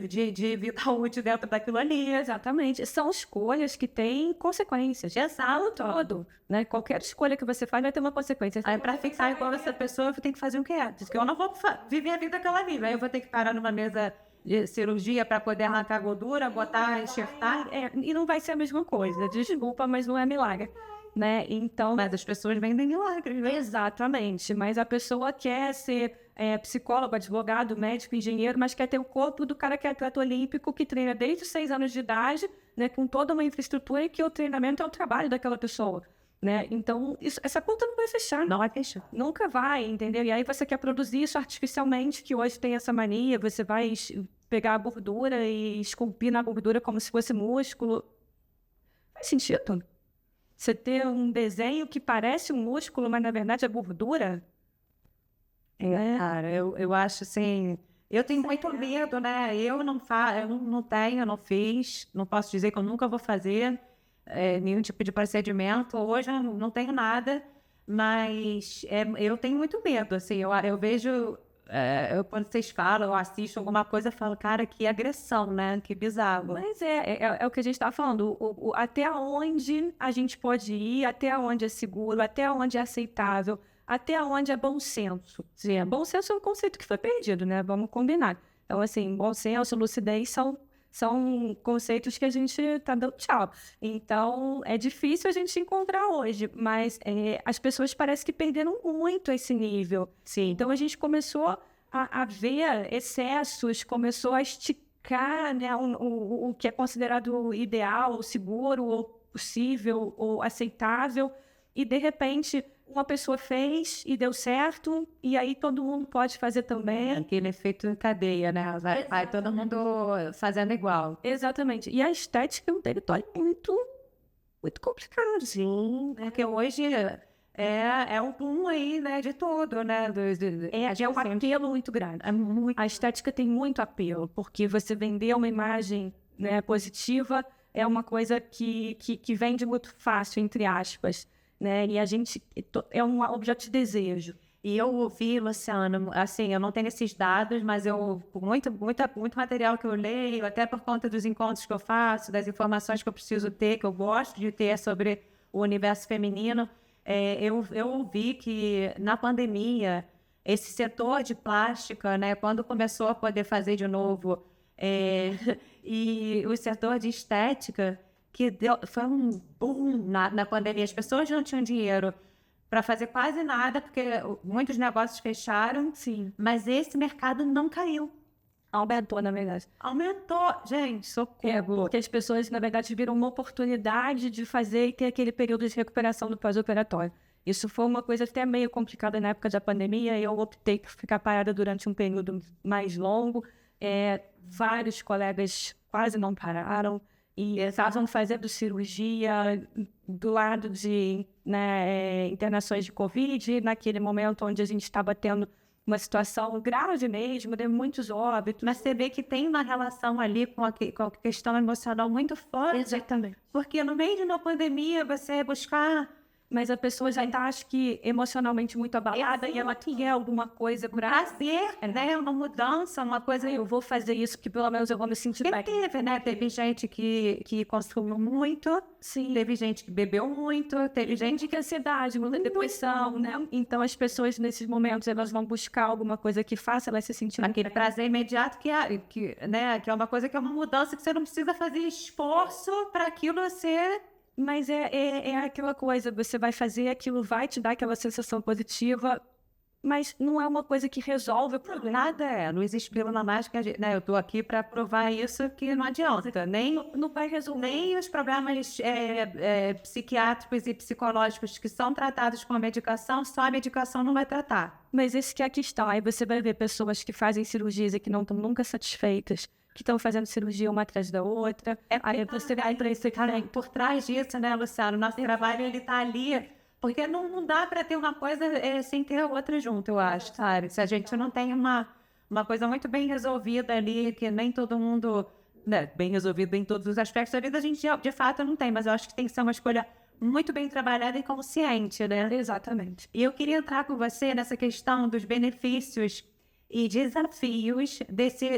vida útil dentro daquilo ali. Exatamente. São escolhas que têm consequências. Exato. Todo, né? Qualquer escolha que você faz vai ter uma consequência. Aí, para ficar igual essa pessoa, eu tenho que fazer o que é. Porque eu não vou viver a vida que ela vive. Aí eu vou ter que parar numa mesa de cirurgia para poder arrancar gordura, botar, enxertar. E não vai ser a mesma coisa. Desculpa, mas não é milagre. né? Então, Mas as pessoas vendem milagres, né? exatamente, mas a pessoa quer ser psicólogo, advogado, médico, engenheiro, mas quer ter o corpo do cara que é atleta olímpico, que treina desde os 6 anos de idade, né, com toda uma infraestrutura e que o treinamento é o trabalho daquela pessoa, né? Então, essa conta não vai fechar. Não vai fechar. Nunca vai, entendeu? E aí você quer produzir isso artificialmente, que hoje tem essa mania, você vai pegar a gordura e esculpir na gordura como se fosse músculo. Faz sentido. Você ter um desenho que parece um músculo, mas na verdade é gordura? Cara, eu acho assim. Eu tenho muito medo, né? Eu não tenho, não fiz, não posso dizer que eu nunca vou fazer nenhum tipo de procedimento. Hoje eu não tenho nada, mas eu tenho muito medo, assim. Eu vejo, quando vocês falam, eu assisto alguma coisa, eu falo, cara, que agressão, né? Que bizarro. Mas é o que a gente está falando. Até onde a gente pode ir, até onde é seguro, até onde é aceitável, até onde é bom senso. Sim, bom senso é um conceito que foi perdido, né? Vamos combinar. Então, assim, bom senso, lucidez são conceitos que a gente está dando tchau. Então, é difícil a gente encontrar hoje, mas as pessoas parecem que perderam muito esse nível. Sim. Então, a gente começou a ver excessos, começou a esticar, né, o que é considerado ideal, seguro, ou possível, ou aceitável, e, de repente, uma pessoa fez e deu certo, e aí todo mundo pode fazer também. Aquele efeito em cadeia, né? Vai todo mundo fazendo igual. Exatamente. E a estética é um território muito, muito complicado. Sim, porque hoje é um boom aí, né, de tudo, né? É um apelo muito grande. A estética tem muito apelo, porque você vender uma imagem, né, positiva é uma coisa que vende muito fácil, entre aspas, né? E a gente é um objeto de desejo. E eu ouvi, Luciano, assim, eu não tenho esses dados, mas muito material que eu leio, até por conta dos encontros que eu faço, das informações que eu preciso ter, que eu gosto de ter sobre o universo feminino, eu ouvi que na pandemia, esse setor de plástica, né, quando começou a poder fazer de novo, e o setor de estética, foi um boom na pandemia, as pessoas não tinham dinheiro para fazer quase nada, porque muitos negócios fecharam. Sim. Mas esse mercado não caiu. Aumentou, na verdade. Aumentou. Gente, socorro. Porque as pessoas, na verdade, viram uma oportunidade de fazer e ter aquele período de recuperação do pós-operatório. Isso foi uma coisa até meio complicada na época da pandemia, e eu optei por ficar parada durante um período mais longo. Vários colegas quase não pararam e estavam fazendo cirurgia do lado de, né, internações de Covid, naquele momento onde a gente estava tendo uma situação grave mesmo, de muitos óbitos. Mas você vê que tem uma relação ali com a questão emocional muito forte. Exatamente. Porque no meio de uma pandemia, você buscar... Mas a pessoa já está, acho que, emocionalmente muito abalada e ela quer alguma coisa prazer, né? Uma mudança, uma coisa... Eu vou fazer isso porque pelo menos eu vou me sentir bem. Teve gente que consumiu muito. Sim. Teve gente que bebeu muito. Teve gente que ansiedade, muita depressão, né? Então as pessoas nesses momentos elas vão buscar alguma coisa que faça elas se sentirem aquele prazer imediato que é uma coisa que é uma mudança que você não precisa fazer esforço para aquilo ser... Mas é aquela coisa, você vai fazer, aquilo vai te dar aquela sensação positiva, mas não é uma coisa que resolve o problema. Nada não existe pílula mágica, né? Eu tô aqui para provar isso, que não adianta, não vai resolver. Nem os problemas psiquiátricos e psicológicos que são tratados com a medicação, só a medicação não vai tratar. Mas esse que é a questão, aí você vai ver pessoas que fazem cirurgias e que não estão nunca satisfeitas, que estão fazendo cirurgia uma atrás da outra. Aí você vai para isso também. Por trás disso, né, Luciano? Nosso trabalho, ele tá ali, porque não dá para ter uma coisa sem ter a outra junto, eu acho, sabe? Se a gente não tem uma coisa muito bem resolvida ali, que nem todo mundo, né, bem resolvida em todos os aspectos da vida, a gente de fato não tem, mas eu acho que tem que ser uma escolha muito bem trabalhada e consciente, né? Exatamente. E eu queria entrar com você nessa questão dos benefícios e desafios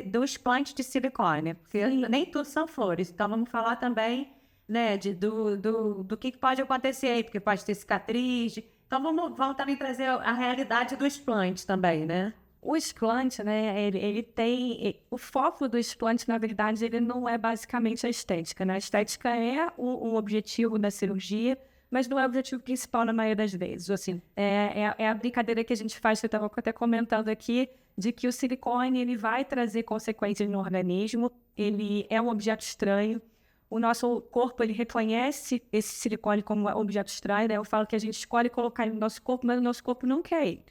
do implante de silicone, porque nem tudo são flores, então vamos falar também, né, do que pode acontecer aí, porque pode ter cicatriz, então vamos também trazer a realidade do implante também, né? O implante, né, ele tem... O foco do implante, na verdade, ele não é basicamente a estética, né? A estética é o objetivo da cirurgia, mas não é o objetivo principal na maioria das vezes. Assim, é a brincadeira que a gente faz, que eu estava até comentando aqui, de que o silicone ele vai trazer consequências no organismo, ele é um objeto estranho. O nosso corpo, ele reconhece esse silicone como um objeto estranho, né? Eu falo que a gente escolhe colocar ele no nosso corpo, mas o nosso corpo não quer ele.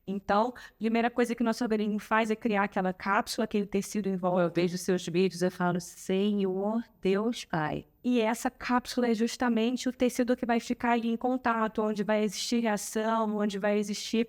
Então, a primeira coisa que o nosso organismo faz é criar aquela cápsula, aquele tecido em volta. Eu vejo seus vídeos e falo, Senhor Deus Pai. E essa cápsula é justamente o tecido que vai ficar ali em contato, onde vai existir reação, onde vai existir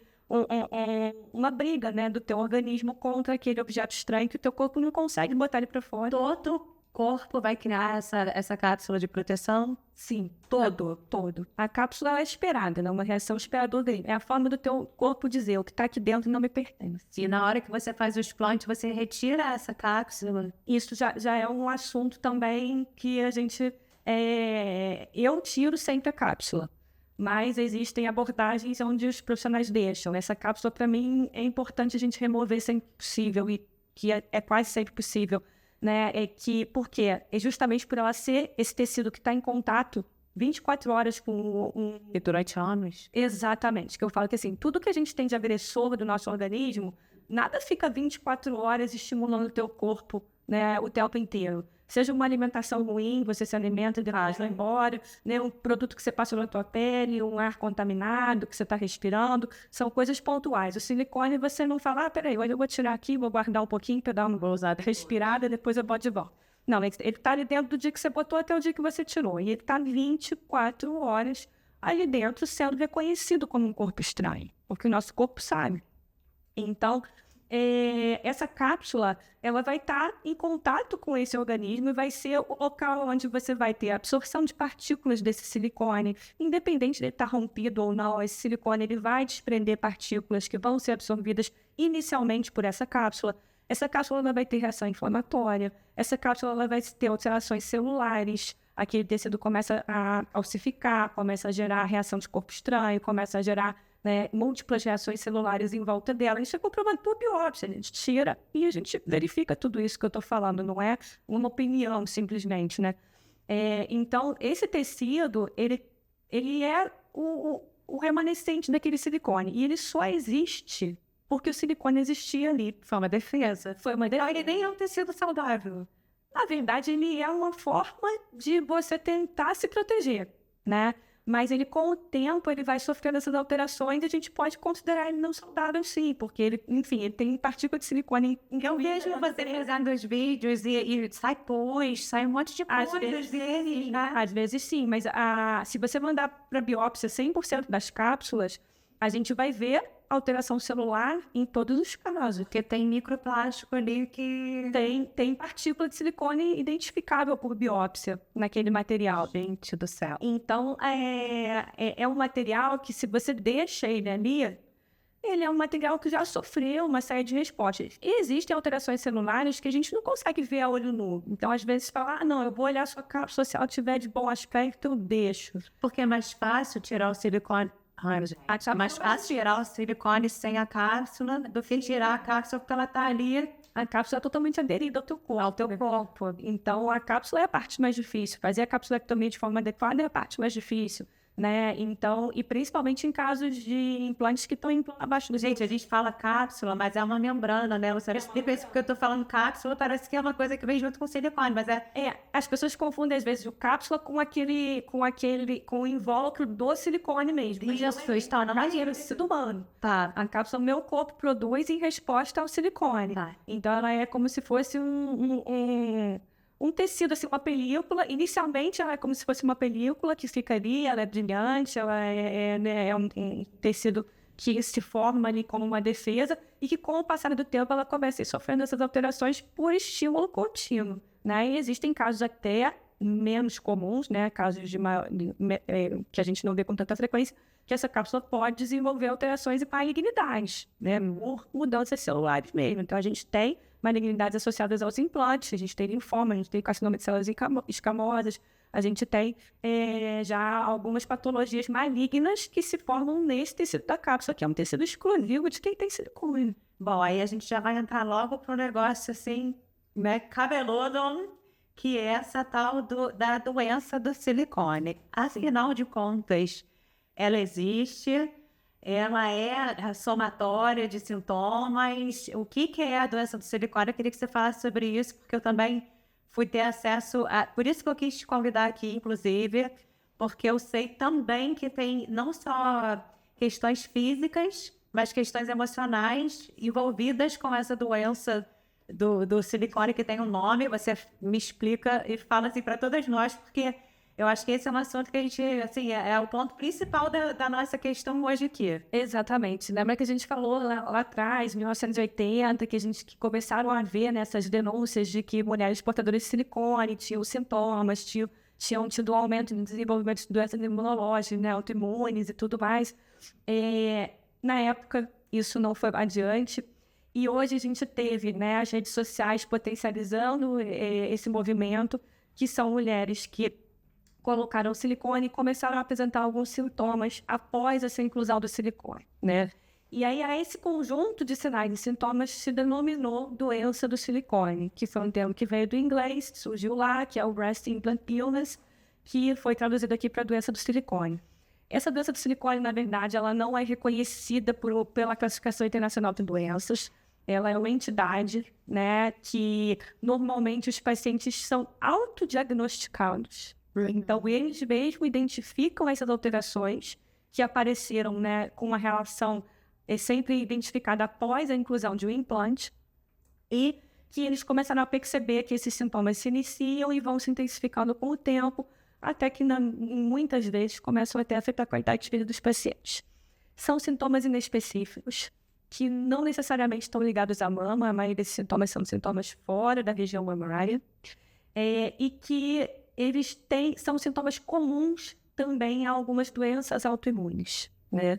uma briga, né, do teu organismo contra aquele objeto estranho que o teu corpo não consegue botar ele para fora. Todo corpo vai criar essa cápsula de proteção? Sim, todo. A cápsula é esperada, né? Uma reação esperadora dele. É a forma do teu corpo dizer, o que está aqui dentro não me pertence. E na hora que você faz o explante, você retira essa cápsula? Isso já é um assunto também que a gente... eu tiro sempre a cápsula, mas existem abordagens onde os profissionais deixam. Essa cápsula, para mim, é importante a gente remover sempre possível, e que é quase sempre possível. Né, por quê? É justamente por ela ser esse tecido que está em contato 24 horas com E durante anos? Exatamente, que eu falo que assim, tudo que a gente tem de agressor do nosso organismo, nada fica 24 horas estimulando o teu corpo, né, o tempo inteiro. Seja uma alimentação ruim, você se alimenta e depois vai embora, né, um produto que você passa na tua pele, um ar contaminado que você está respirando, são coisas pontuais. O silicone você não fala, peraí, eu vou tirar aqui, vou guardar um pouquinho para dar uma respirada, depois eu boto de volta. Não, ele está ali dentro do dia que você botou até o dia que você tirou. E ele está 24 horas ali dentro sendo reconhecido como um corpo estranho, porque o nosso corpo sabe. Então, essa cápsula, ela vai estar em contato com esse organismo e vai ser o local onde você vai ter a absorção de partículas desse silicone. Independente de estar rompido ou não, esse silicone ele vai desprender partículas que vão ser absorvidas inicialmente por essa cápsula. Essa cápsula ela vai ter reação inflamatória, essa cápsula ela vai ter alterações celulares, aquele tecido começa a ossificar, começa a gerar reação de corpo estranho, começa a gerar, né, múltiplas reações celulares em volta dela. Isso é comprovado por biópsia, a gente tira e a gente verifica tudo isso que eu estou falando, não é uma opinião simplesmente, né? Então, esse tecido, ele é o remanescente daquele silicone, e ele só existe porque o silicone existia ali. Foi uma defesa. Não, ele nem é um tecido saudável. Na verdade, ele é uma forma de você tentar se proteger, né? Mas ele, com o tempo, ele vai sofrendo essas alterações e a gente pode considerar ele não saudável, sim, porque ele, enfim, ele tem partícula de silicone. Eu vejo você fazendo os vídeos e sai pus, sai um monte de coisas dele, né? Às vezes sim, mas se você mandar para biópsia 100% das cápsulas, a gente vai ver alteração celular em todos os casos. Porque tem microplástico ali que... Tem partícula de silicone identificável por biópsia naquele material. Gente do céu. Então, é um material que, se você deixa ele ali, ele é um material que já sofreu uma série de respostas. E existem alterações celulares que a gente não consegue ver a olho nu. Então, às vezes, fala, não, eu vou olhar a sua cápsula, se ela tiver de bom aspecto, eu deixo. Porque é mais fácil tirar o silicone... É mais fácil tirar o silicone sem a cápsula do que tirar a cápsula porque ela está ali. A cápsula é totalmente aderida ao teu corpo. Então, a cápsula é a parte mais difícil. Fazer a capsulectomia de forma adequada é a parte mais difícil, né? Então, e principalmente em casos de implantes que estão abaixo do... Gente, a gente fala cápsula, mas é uma membrana, né? Você explica isso porque eu tô falando cápsula, parece que é uma coisa que vem junto com o silicone, mas as pessoas confundem às vezes o cápsula com o invólucro do silicone mesmo. Isso está na maneira do tecido humano. Tá, a cápsula meu corpo produz em resposta ao silicone. Tá. Então, ela é como se fosse um tecido, assim, uma película. Inicialmente, ela é como se fosse uma película que fica ali, ela é brilhante, ela é um tecido que se forma ali como uma defesa e que, com o passar do tempo, ela começa a ir sofrendo essas alterações por estímulo contínuo, né? E existem casos até menos comuns, né? Casos que a gente não vê com tanta frequência, que essa cápsula pode desenvolver alterações e malignidades, né? Por mudanças celulares mesmo. Então, a gente tem malignidades associadas aos implantes, a gente tem linfoma, a gente tem carcinoma de células escamosas, a gente tem já algumas patologias malignas que se formam nesse tecido da cápsula, que é um tecido exclusivo de quem tem silicone. Bom, aí a gente já vai entrar logo para um negócio assim, né, cabeludo, que é essa tal da doença do silicone. Afinal de contas, ela existe, ela é a somatória de sintomas. O que é a doença do silicone? Eu queria que você falasse sobre isso, porque eu também fui ter acesso a... Por isso que eu quis te convidar aqui, inclusive, porque eu sei também que tem não só questões físicas, mas questões emocionais envolvidas com essa doença do silicone, que tem um nome. Você me explica e fala assim para todas nós, porque eu acho que esse é um assunto que a gente, assim, é o ponto principal da nossa questão hoje aqui. Exatamente. Lembra que a gente falou lá atrás, 1980, que começaram a haver nessas denúncias de que mulheres portadoras de silicone tinham sintomas, tinham tido um aumento no desenvolvimento de doenças imunológicas, né, autoimunes e tudo mais. Na época, isso não foi adiante. E hoje a gente teve, né, as redes sociais potencializando esse movimento, que são mulheres que colocaram silicone e começaram a apresentar alguns sintomas após essa inclusão do silicone, né? E aí, esse conjunto de sinais e sintomas se denominou doença do silicone, que foi um termo que veio do inglês, surgiu lá, que é o Breast Implant Illness, que foi traduzido aqui para doença do silicone. Essa doença do silicone, na verdade, ela não é reconhecida pela Classificação Internacional de Doenças. Ela é uma entidade, né, que normalmente os pacientes são autodiagnosticados. Então, eles mesmos identificam essas alterações que apareceram, né, com uma relação sempre identificada após a inclusão de um implante, e que eles começaram a perceber que esses sintomas se iniciam e vão se intensificando com o tempo, até que muitas vezes começam até a afetar a qualidade de vida dos pacientes. São sintomas inespecíficos, que não necessariamente estão ligados à mama. A maioria desses sintomas são sintomas fora da região mamária, e que eles são sintomas comuns também a algumas doenças autoimunes, né?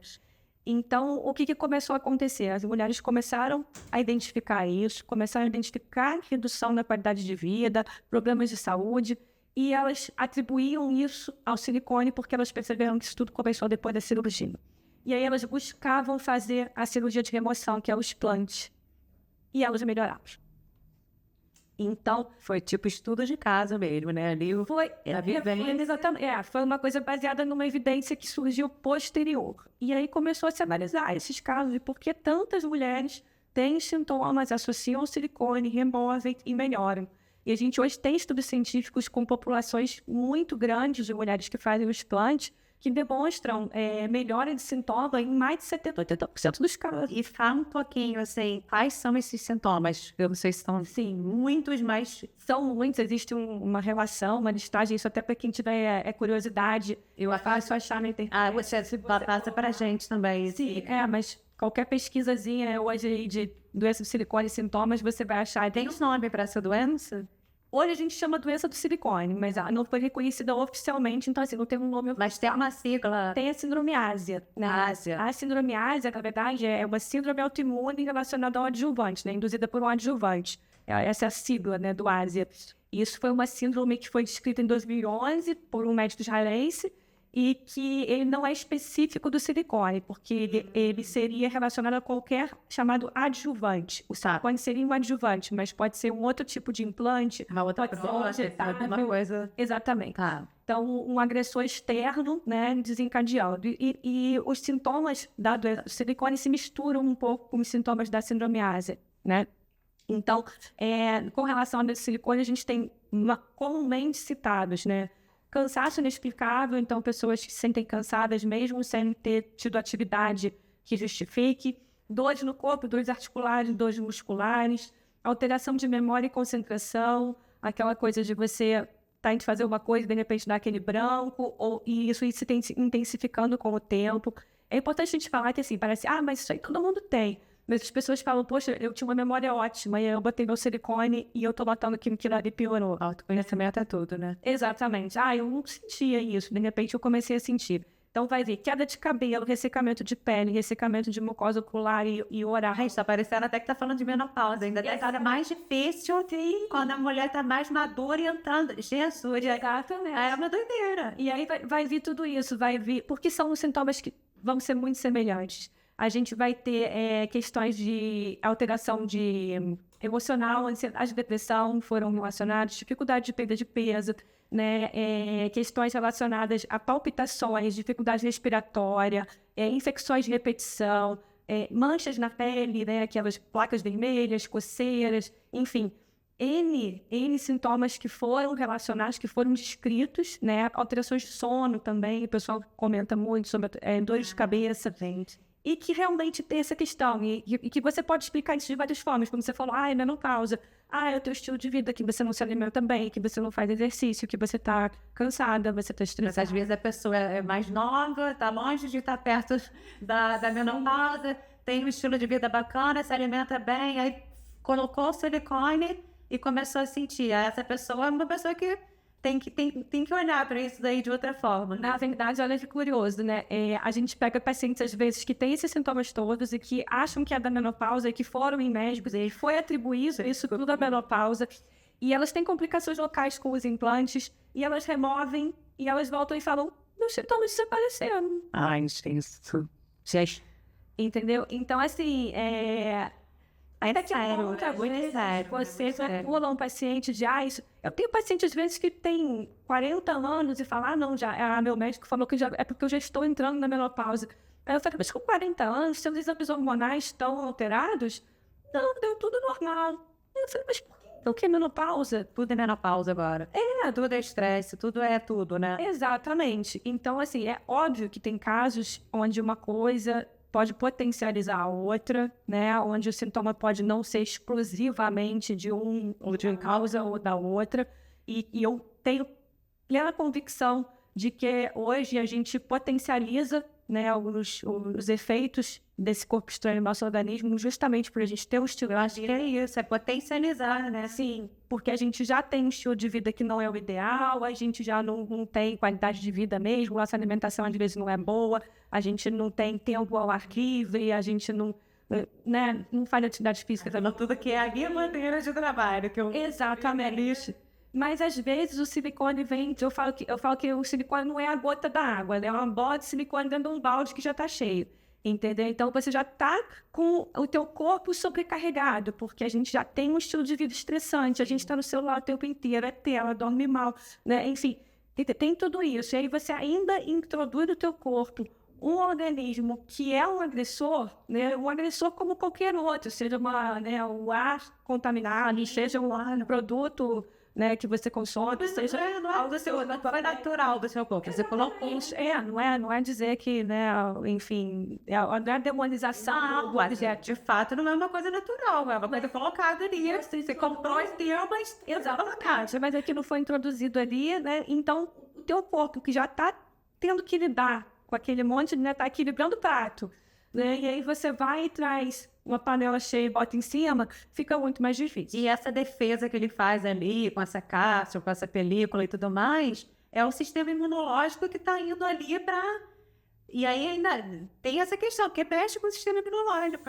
Então, o que começou a acontecer? As mulheres começaram a identificar isso, começaram a identificar redução da qualidade de vida, problemas de saúde, e elas atribuíam isso ao silicone porque elas perceberam que isso tudo começou depois da cirurgia. E aí elas buscavam fazer a cirurgia de remoção, que é o explante, e elas melhoravam. Então, foi tipo estudo de caso mesmo, né? Ali foi uma coisa baseada numa evidência que surgiu posterior. E aí começou a se analisar esses casos de por que tantas mulheres têm sintomas, associam ao silicone, removem e melhoram. E a gente hoje tem estudos científicos com populações muito grandes de mulheres que fazem o explante, que demonstram melhora de sintoma em mais de 70%, 80% dos casos. E fala um pouquinho, assim, quais são esses sintomas? Eu não sei se são, sim, muitos, mas... São muitos, existe uma relação, uma listagem, isso até para quem tiver curiosidade, eu faço achar na internet. Você passa pra gente também. Sim, mas qualquer pesquisazinha hoje aí de doença do silicone e sintomas, você vai achar. Tem um nome para essa doença? Hoje a gente chama doença do silicone, mas não foi reconhecida oficialmente, então assim, não tem um nome... Mas tem uma sigla. Tem a síndrome ásia, né? A síndrome ásia, na verdade, é uma síndrome autoimune relacionada ao adjuvante, né? Induzida por um adjuvante. Essa é a sigla, né, do ásia. Isso foi uma síndrome que foi descrita em 2011 por um médico israelense, e que ele não é específico do silicone, porque ele seria relacionado a qualquer chamado adjuvante. O silicone seria um adjuvante, mas pode ser um outro tipo de implante. Uma outra coisa. Exatamente. Então, um agressor externo, né, desencadeando. E os sintomas da doença do silicone se misturam um pouco com os sintomas da síndrome ásia, né? Então, com relação ao silicone, a gente tem comumente citados, né? Cansaço inexplicável, então pessoas que se sentem cansadas mesmo sem ter tido atividade que justifique, dores no corpo, dores articulares, dores musculares, alteração de memória e concentração, aquela coisa de você tá indo fazer uma coisa e de repente dá aquele branco, e isso se intensificando com o tempo. É importante a gente falar que assim, parece, mas isso aí todo mundo tem. Mas as pessoas falam, poxa, eu tinha uma memória ótima, e eu botei meu silicone e eu tô notando que aquilo ali piorou. Autoconhecimento é tudo, né? Exatamente. Eu não sentia isso, de repente eu comecei a sentir. Então vai ver, queda de cabelo, ressecamento de pele, ressecamento de mucosa ocular e oral. Está parecendo até que tá falando de menopausa, ainda é mais difícil quando a mulher tá mais madura e entrando. Jesus, exatamente. É uma doideira. E aí vai vir tudo isso, vai vir, porque são os sintomas que vão ser muito semelhantes. A gente vai ter questões de alteração de emocional, ansiedade, depressão foram relacionados, dificuldade de perda de peso, né, questões relacionadas a palpitações, dificuldade respiratória, infecções de repetição, manchas na pele, né, aquelas placas vermelhas, coceiras, enfim, N sintomas que foram relacionados, que foram descritos, né, alterações de sono também, o pessoal comenta muito sobre dores de cabeça, e que realmente tem essa questão, e que você pode explicar isso de várias formas, como você falou, é menopausa, é o teu estilo de vida, que você não se alimenta bem, que você não faz exercício, que você tá cansada, você tá Mas estressada. às vezes a pessoa é mais nova, está longe de estar perto da menopausa, tem um estilo de vida bacana, se alimenta bem, aí colocou o silicone e começou a sentir. Essa pessoa é uma pessoa que tem que olhar para isso daí de outra forma. Na verdade, olha que curioso, né? A gente pega pacientes, às vezes, que têm esses sintomas todos e que acham que é da menopausa e que foram em médicos e foi atribuído isso tudo à menopausa. E elas têm complicações locais com os implantes e elas removem e elas voltam e falam, meus sintomas desapareceram. Isso. Entendeu? Então, assim, ainda que sério, muita muito vezes sério, você muito sério. manipula um paciente de isso. Eu tenho paciente, às vezes, que tem 40 anos e fala, não, meu médico falou que é porque eu já estou entrando na menopausa. Aí eu falo, mas com 40 anos, seus exames hormonais estão alterados? Não, deu tudo normal. Eu falei, mas por que? O que é menopausa? Tudo é menopausa agora. Tudo é estresse, tudo é tudo, né? Exatamente. Então, assim, é óbvio que tem casos onde uma coisa pode potencializar a outra, né? Onde o sintoma pode não ser exclusivamente de uma causa ou da outra. E eu tenho plena convicção de que hoje a gente potencializa, né, os efeitos desse corpo estranho no nosso organismo justamente por a gente ter um estilo de vida. É isso, é potencializar, né? Sim, porque a gente já tem um estilo de vida que não é o ideal, a gente já não tem qualidade de vida mesmo, nossa alimentação às vezes não é boa, a gente não tem tempo ao ar livre, a gente não, né, não faz atividade física. Tudo que é a minha maneira de trabalho. Exatamente. Mas às vezes o silicone vem, eu falo que o silicone não é a gota da água, né? É uma bola de silicone dentro de um balde que já está cheio. Entendeu? Então você já está com o teu corpo sobrecarregado, porque a gente já tem um estilo de vida estressante, a gente está no celular o tempo inteiro, é tela, dorme mal, né? Enfim, tem tudo isso. E aí você ainda introduz no teu corpo um organismo que é um agressor, né? Um agressor como qualquer outro, seja o ar contaminado, seja um produto, né, que você consome, seja algo natural do seu corpo. Você colocou isso. Não é dizer que, né, enfim, não é demonização. De fato, não é uma coisa natural, é uma coisa colocada ali. Você comprou esse termo, mas exatamente, mas aquilo foi introduzido ali, né? Então, o teu corpo que já está tendo que lidar com aquele monte, né, tá equilibrando o prato, né? E aí você vai e traz uma panela cheia e bota em cima, fica muito mais difícil. E essa defesa que ele faz ali, com essa cápsula, com essa película e tudo mais, é o sistema imunológico que está indo ali para... E aí ainda tem essa questão, que mexe com o sistema imunológico.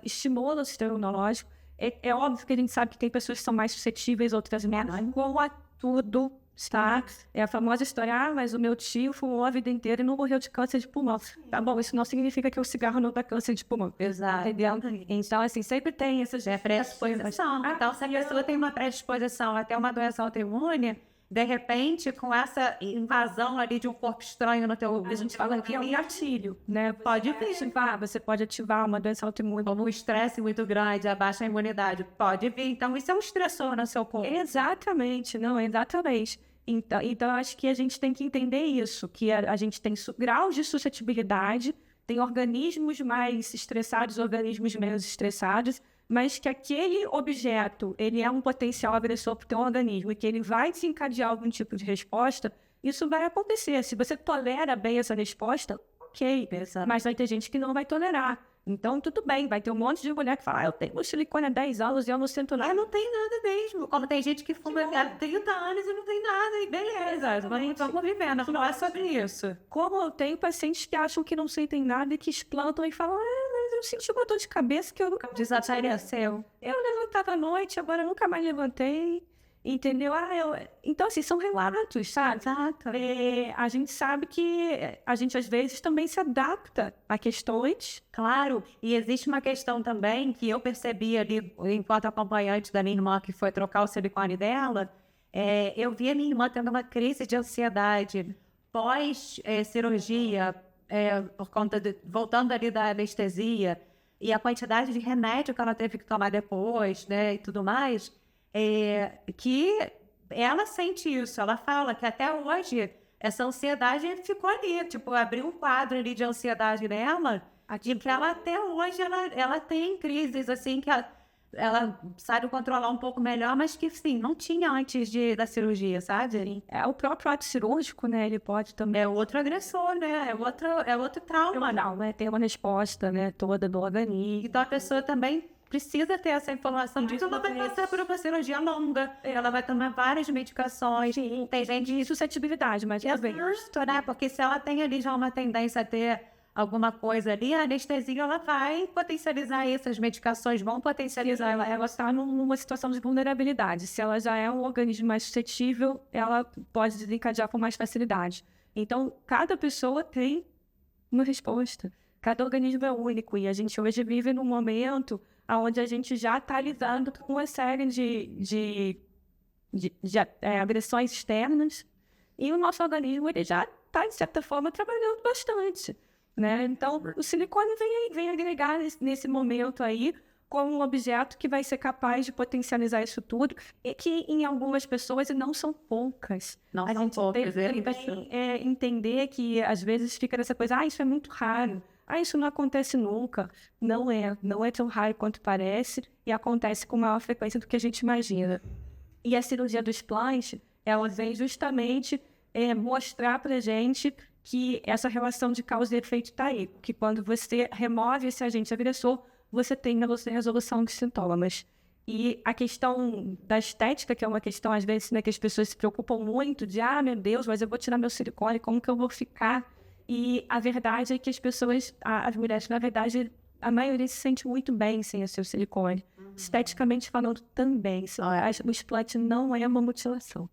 Estimula o sistema imunológico. É óbvio que a gente sabe que tem pessoas que são mais suscetíveis, outras menos, como a tudo, tá? É a famosa história, mas o meu tio fumou a vida inteira e não morreu de câncer de pulmão. Tá bom, isso não significa que o cigarro não dá câncer de pulmão. Exato. Entendeu? Então, assim, sempre tem essas predisposição. Então, se a pessoa tem uma predisposição até uma doença autoimune, de repente, com essa invasão ali de um corpo estranho no teu... A gente fala que é um gatilho, né? Você pode ativar uma doença autoimune. Como um estresse muito grande, a baixa imunidade, pode vir. Então, isso é um estressor no seu corpo. Exatamente. Então, acho que a gente tem que entender isso, que a gente tem graus de suscetibilidade, tem organismos mais estressados, organismos menos estressados, mas que aquele objeto, ele é um potencial agressor para o teu organismo e que ele vai desencadear algum tipo de resposta, isso vai acontecer. Se você tolera bem essa resposta, ok. Mas vai ter gente que não vai tolerar. Então, tudo bem, vai ter um monte de mulher que fala, eu tenho silicone há 10 anos e eu não sinto nada. Não tem nada mesmo. Como tem gente que fuma há 30 anos e não tem nada, e beleza. Mas vamos vivendo, não é sobre isso. Como eu tenho pacientes que acham que não sentem nada e que explantam e falam, mas eu senti uma dor de cabeça que eu nunca desapareceu. Eu levantava à noite, agora eu nunca mais levantei. Entendeu? Então, assim, são relatos, sabe? Exato. A gente sabe que a gente, às vezes, também se adapta a questões. Claro, e existe uma questão também que eu percebi ali, enquanto acompanhante da minha irmã que foi trocar o silicone dela, eu vi a minha irmã tendo uma crise de ansiedade pós-cirurgia, por conta voltando ali da anestesia, e a quantidade de remédio que ela teve que tomar depois, né, e tudo mais, que ela sente isso, ela fala que até hoje essa ansiedade ficou ali, tipo, abriu um quadro ali de ansiedade nela, de que ela até hoje ela tem crises, assim, que ela sabe controlar um pouco melhor, mas que, sim, não tinha antes da cirurgia, sabe? O próprio ato cirúrgico, né? Ele pode também... É outro agressor, né? É outro trauma. Não, né? Tem uma resposta, né? Toda do organismo. Então a pessoa também precisa ter essa informação de que ela vai passar por uma cirurgia longa, ela vai tomar várias medicações. Sim, tem gente de suscetibilidade, mas também... Exato, né? Porque se ela tem ali já uma tendência a ter alguma coisa ali, a anestesia ela vai potencializar isso, as medicações vão potencializar. Ela está numa situação de vulnerabilidade. Se ela já é um organismo mais suscetível, ela pode desencadear com mais facilidade. Então, cada pessoa tem uma resposta. Cada organismo é único e a gente hoje vive num momento onde a gente já está lidando com uma série de agressões externas e o nosso organismo ele já está, de certa forma, trabalhando bastante, né? Então, o silicone vem agregar nesse momento aí como um objeto que vai ser capaz de potencializar isso tudo e que em algumas pessoas, e não são poucas, Não a são gente poucas, tem que entender que às vezes fica nessa coisa, isso é muito raro, isso não acontece nunca. Não é tão raro quanto parece e acontece com maior frequência do que a gente imagina. E a cirurgia do explante, ela vem justamente mostrar pra gente que essa relação de causa e efeito está aí, que quando você remove esse agente agressor, você tem a resolução dos sintomas. E a questão da estética, que é uma questão, às vezes, né, que as pessoas se preocupam muito de, meu Deus, mas eu vou tirar meu silicone, como que eu vou ficar? E a verdade é que as pessoas, as mulheres, na verdade, a maioria se sente muito bem sem o seu silicone. Esteticamente falando também. O explante não é uma mutilação.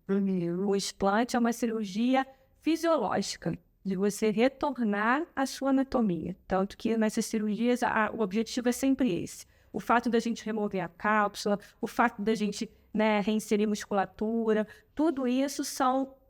O explante é uma cirurgia fisiológica, de você retornar à sua anatomia. Tanto que nessas cirurgias o objetivo é sempre esse. O fato da gente remover a cápsula, o fato da gente, né, reinserir musculatura, tudo isso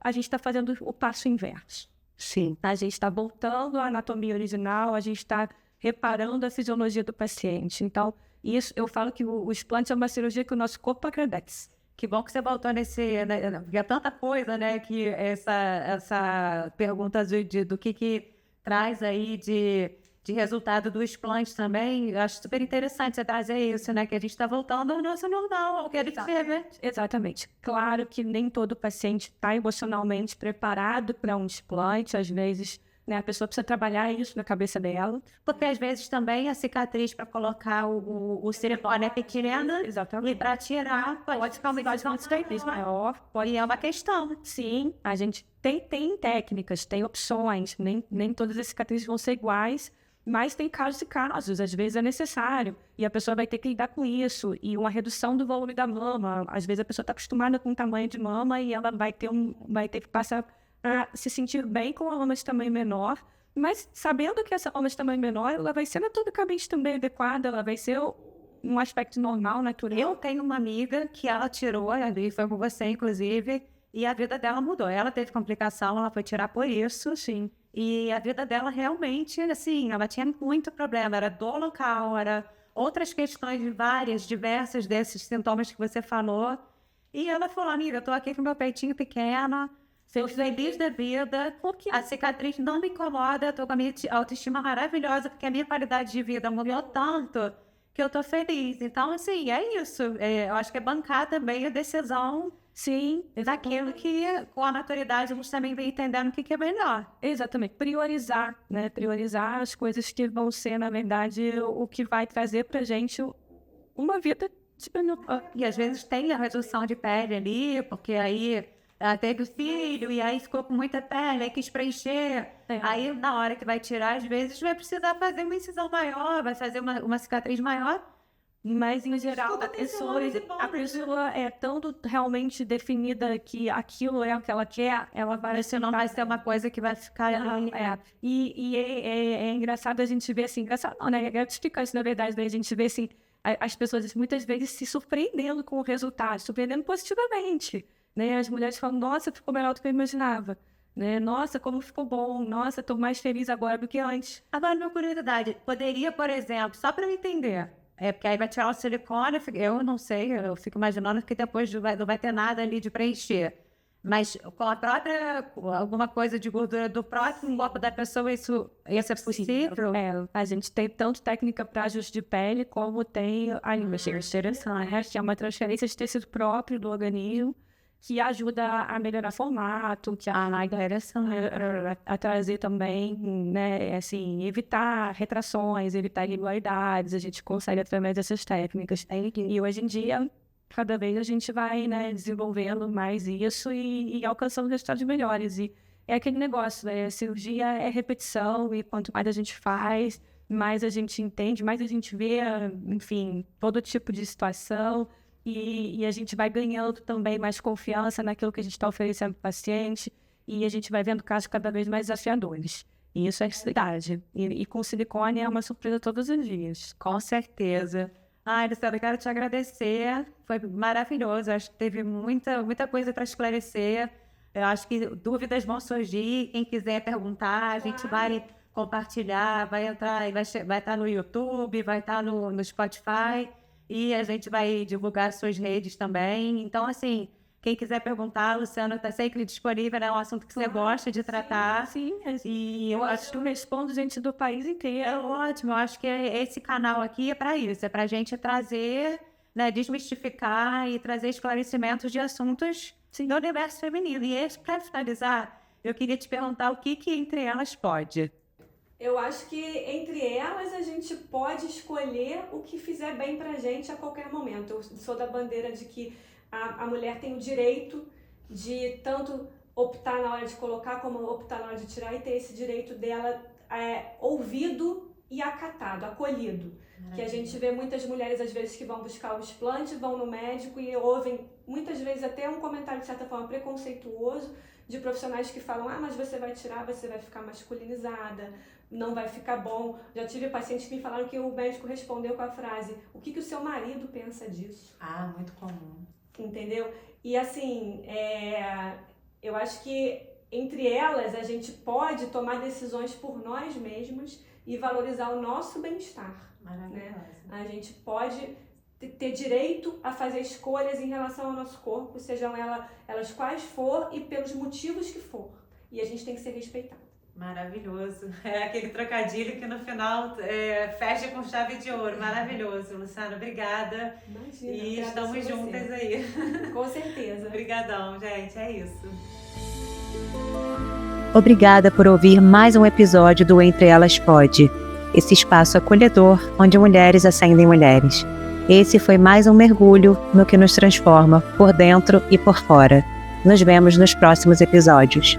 a gente está fazendo o passo inverso. Sim. A gente está voltando à anatomia original, a gente está reparando a fisiologia do paciente. Então, isso eu falo que o explante é uma cirurgia que o nosso corpo agradece. Que bom que você voltou nesse... Né, porque é tanta coisa, né? Que essa pergunta do que traz aí de resultado do explante também, eu acho super interessante você trazer isso, né? Que a gente está voltando ao nosso normal, ao que ele teve. Exatamente. Claro que nem todo paciente está emocionalmente preparado para um explante, às vezes... Né, a pessoa precisa trabalhar isso na cabeça dela. Porque às vezes também a cicatriz para colocar o silicone é pequena. Exatamente. E para tirar pode ficar uma cicatriz maior. E é uma questão. Sim, a gente tem técnicas, tem opções. Nem todas as cicatrizes vão ser iguais, mas tem casos e casos. Às vezes é necessário. E a pessoa vai ter que lidar com isso. E uma redução do volume da mama. Às vezes a pessoa está acostumada com o tamanho de mama e ela vai ter que passar a se sentir bem com a mama de tamanho menor, mas sabendo que essa mama de tamanho menor, ela vai ser anatomicamente também adequada, ela vai ser um aspecto normal, natural. Eu tenho uma amiga que ela tirou, e foi com você, inclusive, e a vida dela mudou. Ela teve complicação, ela foi tirar por isso, sim. E a vida dela realmente, assim, ela tinha muito problema, era dor local, era outras questões diversas desses sintomas que você falou. E ela falou, amiga, eu tô aqui com meu peitinho pequeno, sou feliz da vida, porque a cicatriz não me incomoda, eu tô com a minha autoestima maravilhosa, porque a minha qualidade de vida mudou tanto que eu tô feliz. Então, assim, é isso. Eu acho que é bancar também a decisão, sim, daquilo que, com a maturidade, a gente também vem entendendo o que é melhor. Exatamente. Priorizar, né? Priorizar as coisas que vão ser, na verdade, o que vai trazer pra gente uma vida tipo... E às vezes tem a redução de pele ali, porque aí... Ela teve o filho e aí ficou com muita pele, aí quis preencher. Aí, na hora que vai tirar, às vezes vai precisar fazer uma incisão maior, vai fazer uma cicatriz maior. Mas, em geral, a pessoa é tão realmente definida que aquilo é o que ela quer, ela vai... Isso não vai ser uma coisa que vai ficar... É engraçado a gente ver assim... Engraçado não, né? É gratificante, na verdade, né? A gente vê assim, as pessoas muitas vezes se surpreendendo com o resultado, surpreendendo positivamente, né? As mulheres falam, nossa, ficou melhor do que eu imaginava. Né? Nossa, como ficou bom. Nossa, estou mais feliz agora do que antes. Agora, minha curiosidade, poderia, por exemplo, só para eu entender, porque aí vai tirar o silicone, eu não sei, eu fico imaginando que depois não vai ter nada ali de preencher. Mas com a própria, alguma coisa de gordura do próximo corpo da pessoa, isso é possível? A gente tem tanto técnica para ajuste de pele, como tem a interessante, que é uma transferência de tecido próprio do organismo, que ajuda a melhorar formato, que a trazer também, né, assim, evitar retrações, evitar irregularidades, a gente consegue através dessas técnicas. E hoje em dia, cada vez a gente vai, né, desenvolvendo mais isso e alcançando resultados melhores. E é aquele negócio, né, a cirurgia é repetição, e quanto mais a gente faz, mais a gente entende, mais a gente vê, enfim, todo tipo de situação. E a gente vai ganhando também mais confiança naquilo que a gente está oferecendo para o paciente, e a gente vai vendo casos cada vez mais desafiadores. E isso é verdade. E com silicone é uma surpresa todos os dias. Com certeza. Luciana, eu quero te agradecer. Foi maravilhoso. Acho que teve muita coisa para esclarecer. Eu acho que dúvidas vão surgir. Quem quiser perguntar, a gente vai compartilhar, vai estar no YouTube, vai estar no Spotify. E a gente vai divulgar suas redes também. Então, assim, quem quiser perguntar, a Luciana está sempre disponível, é um assunto que você gosta de tratar. Sim. E eu acho que eu respondo gente do país inteiro. É ótimo, eu acho que esse canal aqui é para isso, é para a gente trazer, né, desmistificar e trazer esclarecimentos de assuntos do universo feminino. E para finalizar, eu queria te perguntar o que entre elas pode. Eu acho que entre elas a gente pode escolher o que fizer bem pra gente a qualquer momento. Eu sou da bandeira de que a mulher tem o direito de tanto optar na hora de colocar como optar na hora de tirar, e ter esse direito dela ouvido e acatado, acolhido. Que a gente vê muitas mulheres às vezes que vão buscar o explante, vão no médico e ouvem muitas vezes até um comentário de certa forma preconceituoso de profissionais que falam, mas você vai tirar, você vai ficar masculinizada, não vai ficar bom. Já tive pacientes que me falaram que o médico respondeu com a frase, o que o seu marido pensa disso? Muito comum. Entendeu? E assim, eu acho que entre elas a gente pode tomar decisões por nós mesmos e valorizar o nosso bem-estar. Né? A gente pode ter direito a fazer escolhas em relação ao nosso corpo, sejam elas quais for e pelos motivos que for. E a gente tem que ser respeitado. Maravilhoso. É aquele trocadilho que no final fecha com chave de ouro. Maravilhoso, Luciana. Obrigada. Imagina, e estamos juntas aí. Com certeza. Obrigadão, gente. É isso. Obrigada por ouvir mais um episódio do Entre Elas Pode, esse espaço acolhedor onde mulheres acendem mulheres. Esse foi mais um mergulho no que nos transforma por dentro e por fora. Nos vemos nos próximos episódios.